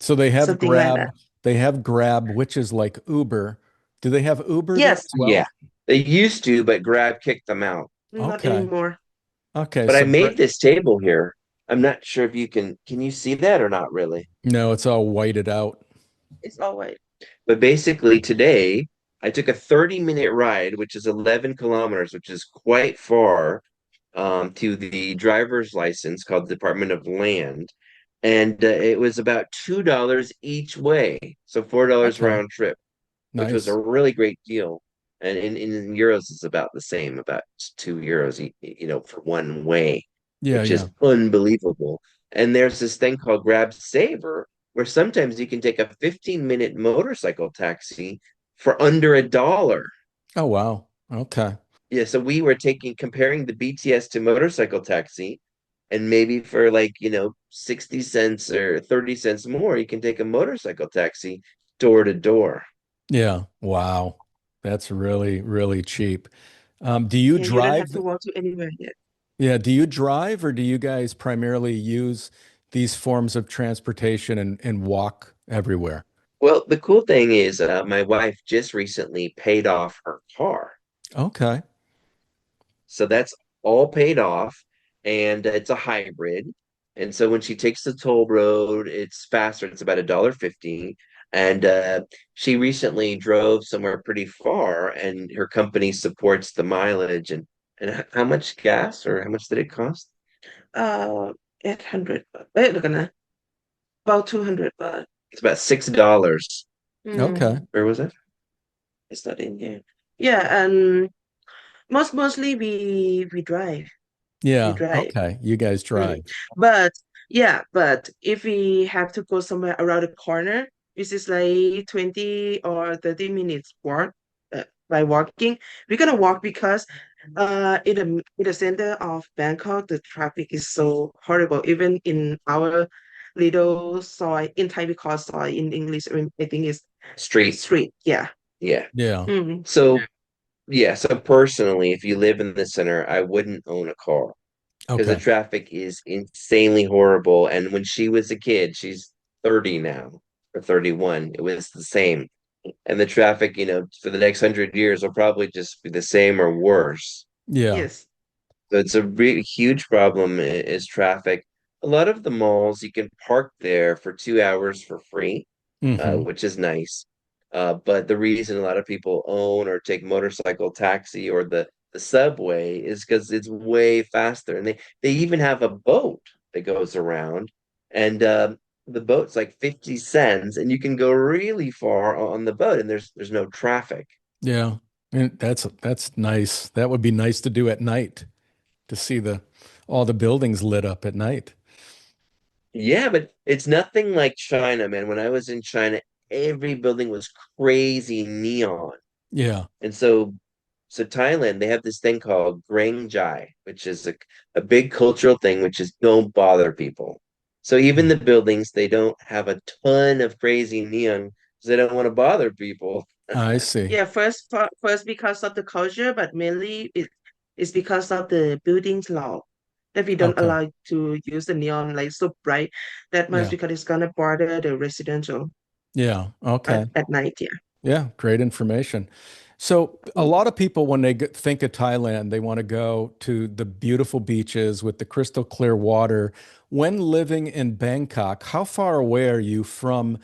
So they have something like Grab. that. They have Grab, which is like Uber. Do they have Uber there Yes, as Yeah, well? they used to, but Grab kicked them out. not Okay. anymore. Okay. But I So made this table here. I'm not sure if can you see that or not really? no, it's all whited out. It's always But basically today I took a 30-minute ride, which is 11 kilometers, which is quite far, to the driver's license called Department of Land. And it was about $2 each way. So $4 Okay. round trip, which was a Nice. really great deal. And in euros, it's about the same, about €2, for one way, Yeah, which yeah. is unbelievable. And there's this thing called Grab Saver, where sometimes you can take a 15-minute motorcycle taxi for under $1. Oh, wow. Okay. Yeah, so we were comparing the BTS to motorcycle taxi, and maybe for like, 60 cents or 30 cents more, you can take a motorcycle taxi door to door. Yeah. Wow. That's really, really cheap. Do you yeah. You don't have drive? to walk to anywhere yet. Yeah. Do you drive or do you guys primarily use these forms of transportation and walk everywhere? Well, the cool thing is, my wife just recently paid off her car. Okay. So that's all paid off, and it's a hybrid. And so when she takes the toll road, it's faster. It's about $1.50. And she recently drove somewhere pretty far, and her company supports the mileage. And how much gas or how much did it cost? Uh, 800 baht. Wait, look at about 200 baht. It's about $6. Okay. Mm, Where was it? it's not in here. Yeah, and mostly we drive. We Yeah. drive. Okay. You guys Mm. drive. But yeah, but if we have to go somewhere around the corner, which is like 20 or 30 minutes walk, by walking, we're gonna walk because in the center of Bangkok, the traffic is so horrible. Even in our little soy, in Thai we call soy, in English, I think it's Street. street. Yeah. Yeah. Yeah. Mm. So, yeah. So personally, if you live in the center, I wouldn't own a car because the Okay. traffic is insanely horrible. And when she was a kid, she's 30 now or 31, it was the same. And the traffic, for the next 100 years will probably just be the same or worse. Yeah. Yes. So it's a really huge problem is traffic. A lot of the malls, you can park there for 2 hours for free, Hmm. which is nice. But the reason a lot of people own or take motorcycle taxi or the subway is because it's way faster. And they even have a boat that goes around, and the boat's like 50 cents, and you can go really far on the boat, and there's no traffic. Yeah. And that's nice. That would be nice to do at night to see the all the buildings lit up at night. Yeah, but it's nothing like China, man. When I was in China, every building was crazy neon. Yeah. And so Thailand, they have this thing called Jai, which is a big cultural thing, which is don't bother people. So even the buildings, they don't have a ton of crazy neon because they don't want to bother people. I see. Yeah, first because of the culture, but mainly it's because of the buildings law that we don't Okay. allow to use the neon light so bright that much Yeah. because it's gonna bother the residential Yeah. at, Okay. at night. Yeah. Yeah, great information. So, a lot of people, when they think of Thailand, they want to go to the beautiful beaches with the crystal clear water. When living in Bangkok, how far away are you from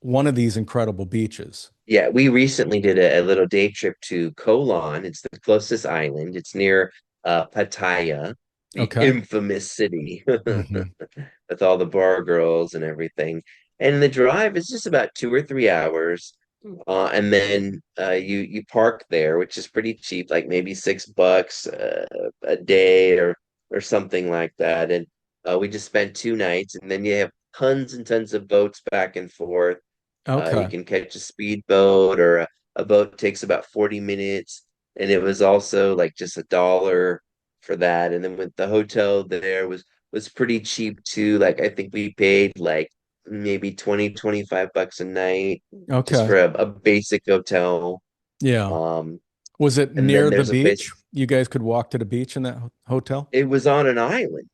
one of these incredible beaches? Yeah, we recently did a little day trip to Koh Lan. It's the closest island. It's near Pattaya, the Okay. infamous city Hmm. with all the bar girls and everything. And the drive is just about 2 or 3 hours. And then you park there, which is pretty cheap, like maybe $6 a day or something like that. And we just spent 2 nights, and then you have tons and tons of boats back and forth. You Okay. can catch a speedboat, or a boat takes about 40 minutes. And it was also like just $1 for that. And then with the hotel there was pretty cheap too. Like I think we paid like maybe 20, 25 bucks a night just Okay. for a basic hotel. Yeah. Um, Was it and then near the there's a place, beach? You guys could walk to the beach in that hotel? it was on an island,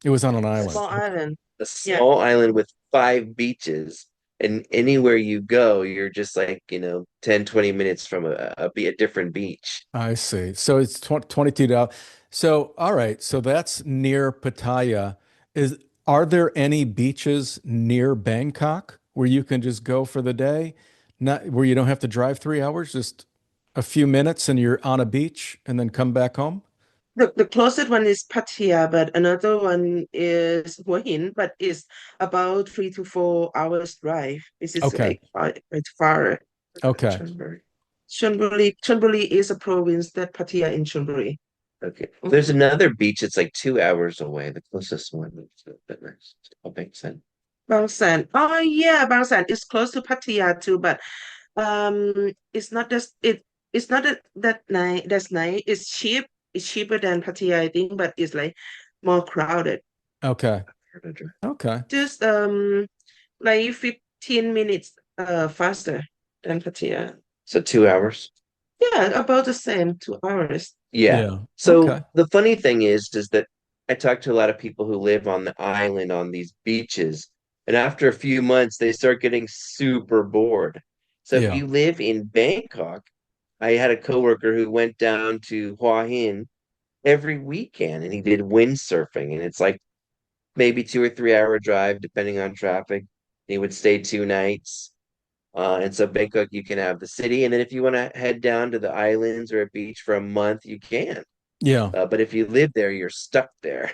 It was on an a, island. Small s- Okay. island. a Yeah. small island with 5 beaches. And anywhere you go, you're just like, 10, 20 minutes from a different beach. I see. So it's $22. So, all right. So that's near Pattaya. Is Are there any beaches near Bangkok where you can just go for the day? Not where you don't have to drive 3 hours, just a few minutes and you're on a beach and then come back home? The closest one is Pattaya, but another one is Hua Hin, but it's about 3 to 4 hours drive. This is Okay. like quite far. Okay. Chonburi. Chonburi is a province that Pattaya in Chonburi. Okay. There's Mhm. another beach. It's like 2 hours away, the closest one. It's a bit nice. Oh, makes sense. Bang San. Oh yeah, Bang San is close to Pattaya too, but it's not just it's not that nice that's nice. It's cheap. It's cheaper than Pattaya, I think, but it's like more crowded. Okay. Okay. Just like 15 minutes faster than Pattaya. So 2 hours. Yeah, about the same, 2 hours. Yeah. Yeah. So Okay. the funny thing is that I talk to a lot of people who live on the island on these beaches, and after a few months, they start getting super bored. So if Yeah. you live in Bangkok, I had a coworker who went down to Hua Hin every weekend, and he did windsurfing, and it's like maybe 2 or 3 hour drive depending on traffic. He would stay 2 nights. And so Bangkok, you can have the city, and then if you want to head down to the islands or a beach for a month, you can. Yeah. But if you live there, you're stuck there.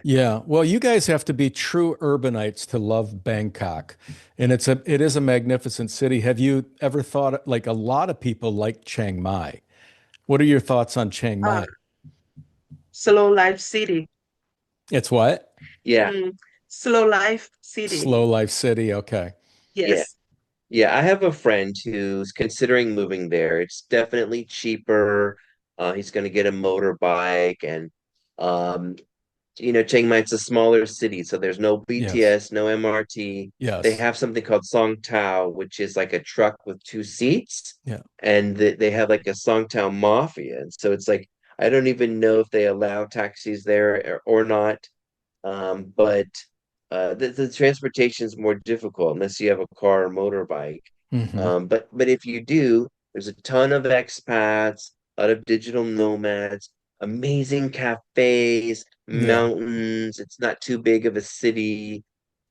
Yeah. Well, you guys have to be true urbanites to love Bangkok. And it is a magnificent city. Have you ever thought, like, a lot of people like Chiang Mai? What are your thoughts on Chiang Ah, Mai? slow life city. It's what? Yeah, Mm, slow life city. Slow life city. Okay. yeah, Yes. yeah. I have a friend who's considering moving there. It's definitely cheaper. He's going to get a motorbike, and um, Chiang Mai, it's a smaller city, so there's no Yes. BTS, no MRT. They Yes. have something called Song Tao, which is like a truck with 2 seats, Yeah. and they have like a Song Tao mafia. And so it's like, I don't even know if they allow taxis there or not. But the transportation is more difficult unless you have a car or motorbike. Hmm. But if you do, there's a ton of expats, a lot of digital nomads, amazing cafes, Yeah. mountains. It's not too big of a city.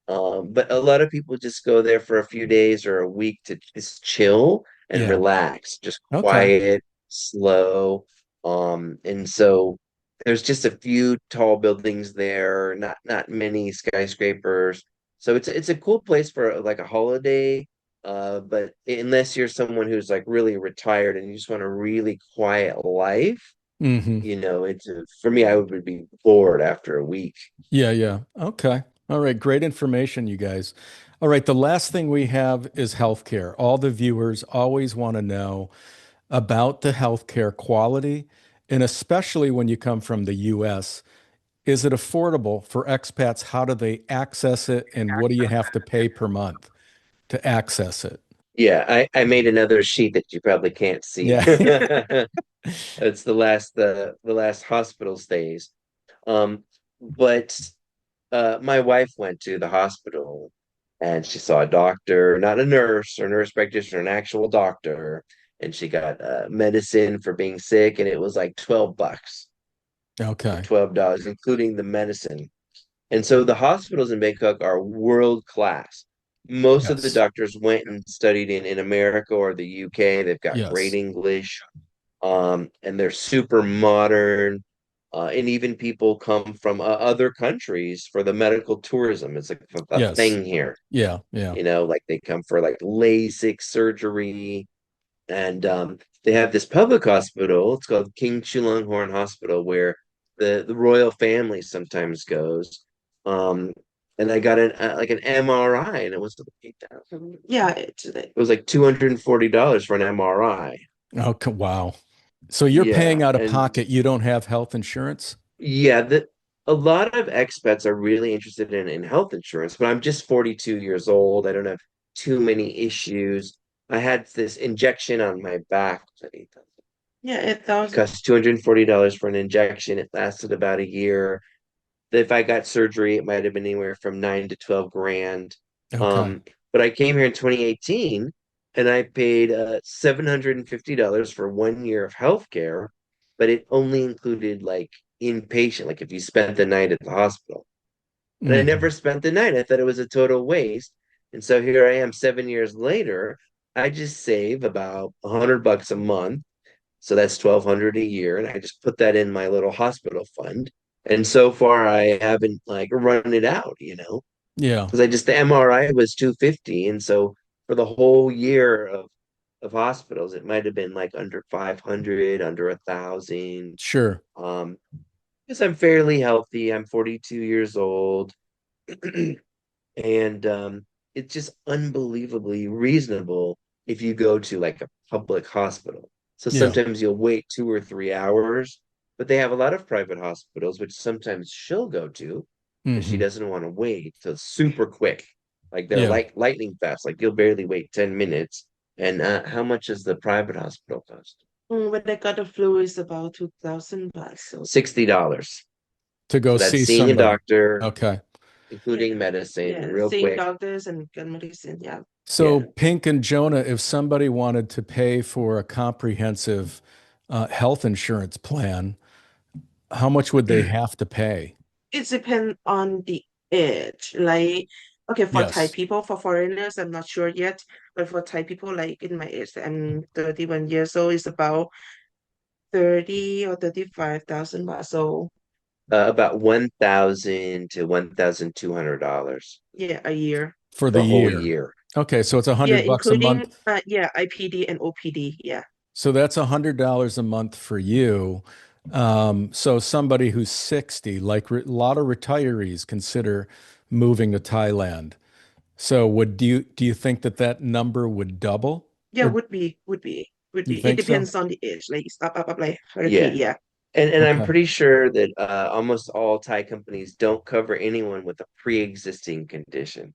But a lot of people just go there for a few days or a week to just chill and Yeah. relax, just Okay. quiet, slow. And so there's just a few tall buildings there, not many skyscrapers. So it's a cool place for like a holiday. But unless you're someone who's like really retired and you just want a really quiet life, Hmm. it's for me, I would be bored after a week. Yeah. Yeah. Okay. All right. Great information, you guys. All right. The last thing we have is healthcare. All the viewers always want to know about the healthcare quality, and especially when you come from the US. Is it affordable for expats? How do they access it? And what do you have to pay per month to access it? Yeah, I made another sheet that you probably can't see. Yeah. It's the last hospital stays. But my wife went to the hospital, and she saw a doctor, not a nurse or nurse practitioner, an actual doctor, and she got medicine for being sick, and it was like $12, like Okay. $12, including the medicine. And so the hospitals in Bangkok are world class. Most of the Yes. doctors went and studied in America or the UK. They've got great Yes. English, and they're super modern. And even people come from other countries for the medical tourism. It's like a Yes. thing here, Yeah. Yeah. like they come for like LASIK surgery. And they have this public hospital. It's called King Chulalongkorn Hospital, where the royal family sometimes goes. Um, and I got like an MRI, and it was like 8,000. Yeah, It was like $240 for an MRI. Okay. Wow. So you're paying Yeah, out of and pocket. You don't have health insurance? yeah, a lot of expats are really interested in health insurance, but I'm just 42 years old. I don't have too many issues. I had this injection on my back. yeah, it does. Cost $240 for an injection. It lasted about a year. If I got surgery, it might have been anywhere from 9 to 12 grand. Okay. Um, but I came here in 2018 and I paid $750 for 1 year of healthcare, but it only included like inpatient, like if you spent the night at the hospital. And I never Hmm. spent the night. I thought it was a total waste. And so here I am 7 years later. I just save about $100 a month, so that's 1,200 a year, and I just put that in my little hospital fund. And so far, I haven't like run it out, Yeah. because I just the MRI was 250, and so for the whole year of hospitals, it might have been like under 500, under 1,000. Sure. Um, because I'm fairly healthy. I'm 42 years old, and it's just unbelievably reasonable if you go to like a public hospital. So Yeah. sometimes you'll wait 2 or 3 hours, but they have a lot of private hospitals, which sometimes she'll go to because she Hmm. doesn't want to wait. So it's super quick. Like they're Yeah. like lightning fast. Like you'll barely wait 10 minutes. And how much does the private hospital cost? When I got the flu, it's about 2,000 bucks. So $60. To go So that's see seeing a somebody. doctor, Okay. yeah, including medicine, yeah, real seeing quick. doctors and get medicine. Yeah. So, Yeah. Pink and Jonah, if somebody wanted to pay for a comprehensive health insurance plan, how much would they have to pay? It depends on the age. Like, okay, for Thai Yes. people, for foreigners, I'm not sure yet. But for Thai people, like in my age, I'm 31 years old, it's about 30 or 35,000 baht. So About 1,000 to $1,200 yeah, a year. For the the whole year. year. Okay, so it's a Yeah, hundred bucks a including month. yeah, IPD and OPD. Yeah. So that's $100 a month for you. So somebody who's 60, like a lot of retirees consider moving to Thailand. So do you think that that number would double? Yeah, Or would be. you It think so? depends on the age. Like it's up like 30, Yeah. yeah. And I'm Okay. pretty sure that almost all Thai companies don't cover anyone with a pre-existing condition.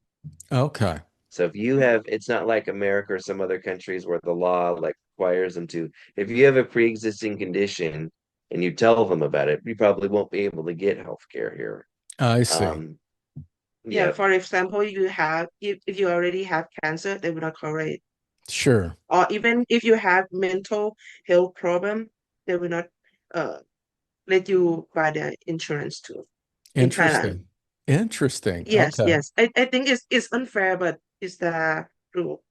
Okay. So if you have, it's not like America or some other countries where the law like requires them to. If you have a pre-existing condition and you tell them about it, you probably won't be able to get health care here. I see. Um, Yeah, yeah. for example, if you already have cancer, they will not cover it. Sure. Or even if you have mental health problem, they will not uh let you buy the insurance too in Thailand. Interesting. Interesting. Yes, Okay. yes. I think it's unfair, but it's the rule.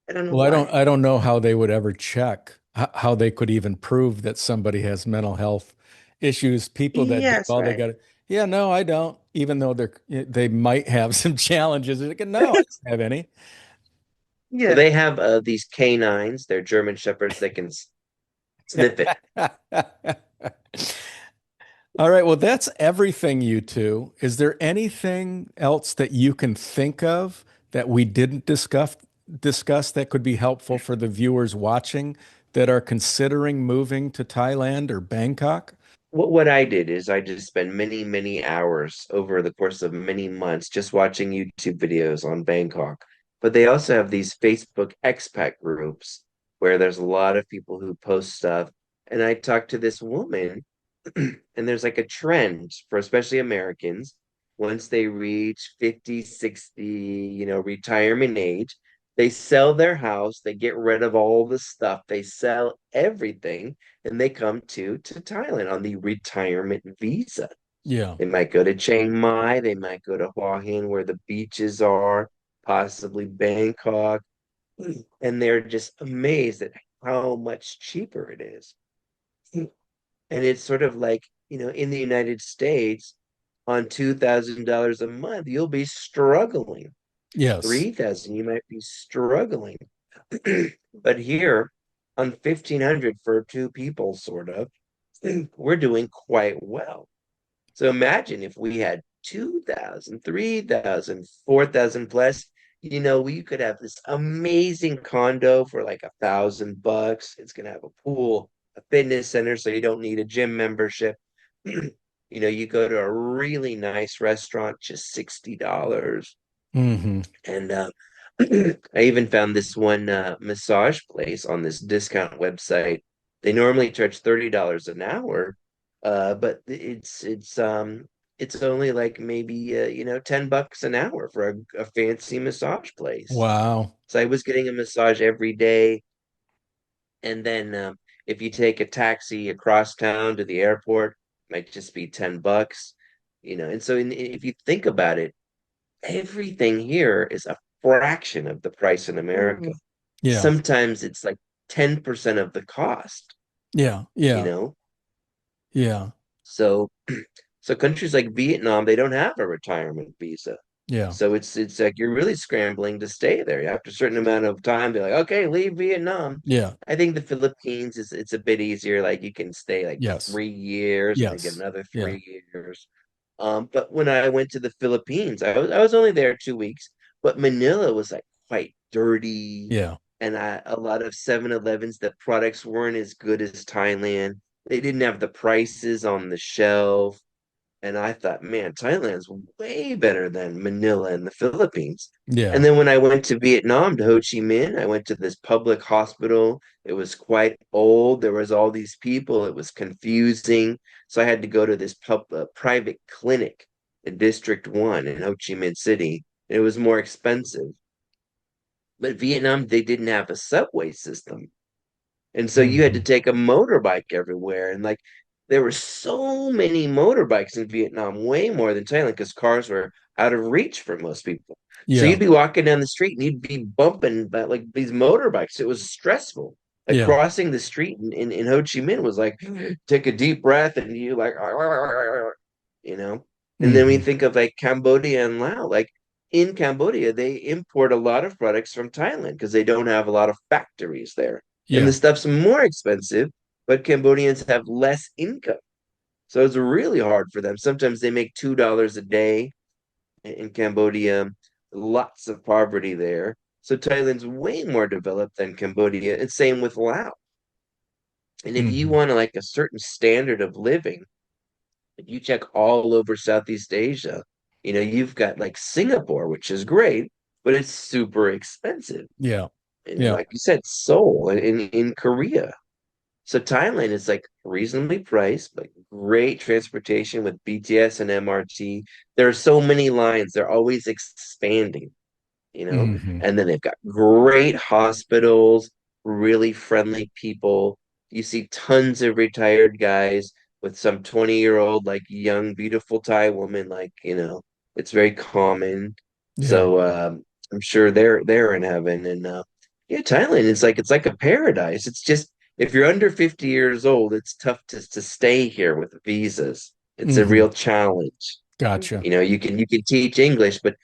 I don't know Well, why. I don't know how they would ever check how they could even prove that somebody has mental health issues. People that do Yes, all they right. got to, yeah, no, I don't. Even though they might have some challenges. They're like, no, I don't have any. So Yeah. they have these canines, they're German shepherds that can sniff it. All right, well, that's everything, you two. Is there anything else that you can think of that we didn't discuss that could be helpful for the viewers watching that are considering moving to Thailand or Bangkok? What I did is I just spent many, many hours over the course of many months just watching YouTube videos on Bangkok. But they also have these Facebook expat groups where there's a lot of people who post stuff. And I talked to this woman, and there's like a trend for especially Americans. once they reach 50, 60, retirement age, they sell their house, they get rid of all the stuff, they sell everything, and they come to Thailand on the retirement visa. Yeah. They might go to Chiang Mai, they might go to Hua Hin where the beaches are, possibly Bangkok, and they're just amazed at how much cheaper it is. And it's sort of like, in the United States, on $2,000 a month, you'll be struggling. Yes. 3,000, you might be struggling. But here, on 1,500 for two people, sort of, we're doing quite well. So imagine if we had 2,000, 3,000, 4,000 plus, we could have this amazing condo for like $1,000. It's gonna have a pool, a fitness center, so you don't need a gym membership. You go to a really nice restaurant, just $60. Hmm. And I even found this one massage place on this discount website. They normally charge $30 an hour, but it's only like maybe $10 an hour for a fancy massage place. Wow. So I was getting a massage every day, and then if you take a taxi across town to the airport, it might just be $10. And so if you think about it, everything here is a fraction of the price in America. Mm. Yeah. Sometimes it's like 10% of the cost, Yeah. you Yeah. know? Yeah. So so countries like Vietnam, they don't have a retirement visa. Yeah. So it's like you're really scrambling to stay there. After a certain amount of time, they're like, okay, leave Vietnam. Yeah. I think the Philippines is it's a bit easier. Like you can stay like Yes. 3 years and then get Yes. another Yeah. 3 years. But when I went to the Philippines, I was only there 2 weeks, but Manila was like quite dirty, Yeah. and a lot of 7-Elevens, the products weren't as good as Thailand. They didn't have the prices on the shelf. And I thought, man, Thailand's way better than Manila and the Philippines. And Yeah. then when I went to Vietnam, to Ho Chi Minh, I went to this public hospital. It was quite old. There was all these people. It was confusing. So I had to go to this private clinic in District 1 in Ho Chi Minh City. It was more expensive. But Vietnam, they didn't have a subway system. And so you had to Hmm. take a motorbike everywhere. And like there were so many motorbikes in Vietnam, way more than Thailand, because cars were out of reach for most people. So Yeah. you'd be walking down the street and you'd be bumping about like these motorbikes. It was stressful. Like Yeah. crossing the street in Ho Chi Minh was like take a deep breath and you like you know. And then we Hmm. think of like Cambodia and Laos. Like in Cambodia, they import a lot of products from Thailand because they don't have a lot of factories there and the Yeah. stuff's more expensive, but Cambodians have less income. So it's really hard for them. Sometimes they make $2 a day in Cambodia, lots of poverty there. So Thailand's way more developed than Cambodia, and same with Laos. And if you Hmm. want like a certain standard of living, if you check all over Southeast Asia, you've got like Singapore, which is great, but it's super expensive. Yeah. And Yeah. like you said, Seoul in Korea. So Thailand is like reasonably priced, but great transportation with BTS and MRT. There are so many lines, they're always expanding, you know? Hmm. And then they've got great hospitals, really friendly people. You see tons of retired guys with some 20-year-old, like young, beautiful Thai woman, like, it's very common. Yeah. So I'm sure they're in heaven. And yeah, Thailand is like it's like a paradise. It's just if you're under 50 years old, it's tough to stay here with visas. It's a Hmm. real challenge. Gotcha. You can teach English, but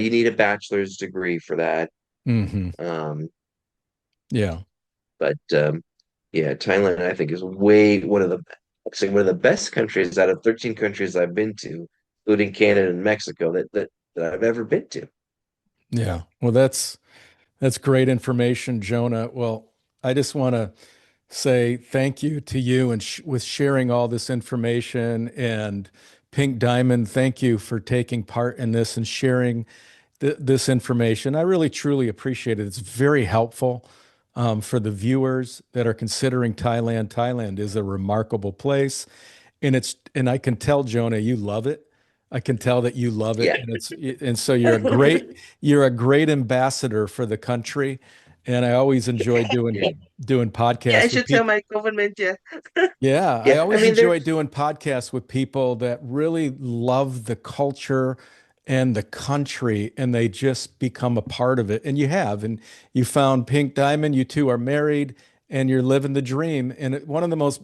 you need a bachelor's degree for that. Hmm. Um, Yeah. but yeah, Thailand I think is way actually one of the best countries out of 13 countries I've been to, including Canada and Mexico that I've ever been to. Yeah. Well, that's great information, Jonah. Well, I just want to say thank you to you and with sharing all this information. And Pink Diamond, thank you for taking part in this and sharing this information. I really truly appreciate it. It's very helpful for the viewers that are considering Thailand. Thailand is a remarkable place, and I can tell, Jonah, you love it. I can tell that you love it, Yeah. and so you're a great ambassador for the country. And I always enjoy Yeah. doing Yeah, I podcasts with should tell people. my government. Yeah. Yeah, I Yeah. I always mean, there enjoy doing podcasts with people that really love the culture and the country, and they just become a part of it. And you have, and you found Pink Diamond. You two are married, and you're living the dream in one of the most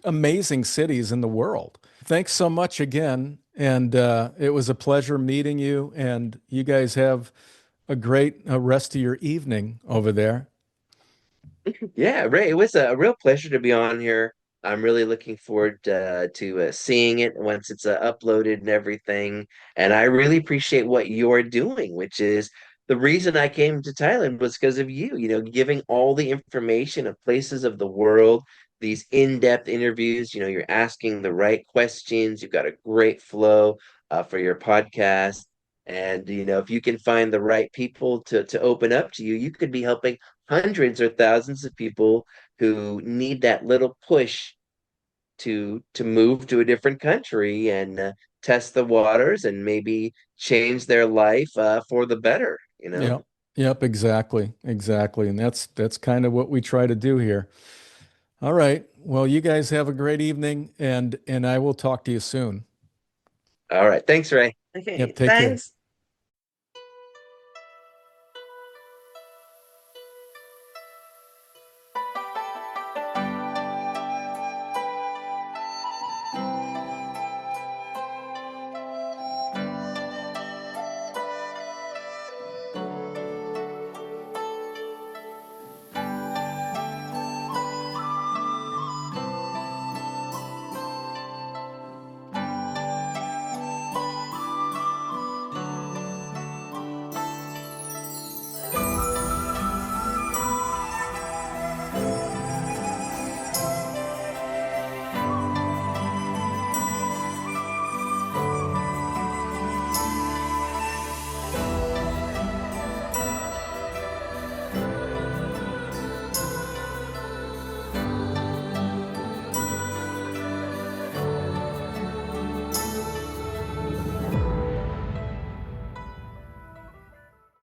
amazing cities in the world. Thanks so much again, and it was a pleasure meeting you. And you guys have a great rest of your evening over there. Yeah, Ray, it was a real pleasure to be on here. I'm really looking forward to seeing it once it's uploaded and everything. And I really appreciate what you're doing, which is the reason I came to Thailand was because of you, giving all the information of places of the world, these in-depth interviews. You're asking the right questions. You've got a great flow for your podcast. And, if you can find the right people to open up to you, you could be helping hundreds or thousands of people who need that little push to move to a different country and test the waters and maybe change their life for the better. Yep. Yep, exactly. Exactly. And that's kind of what we try to do here. All right. Well, you guys have a great evening, and I will talk to you soon. All right. Thanks, Ray. Yep, Okay. take care. Thanks.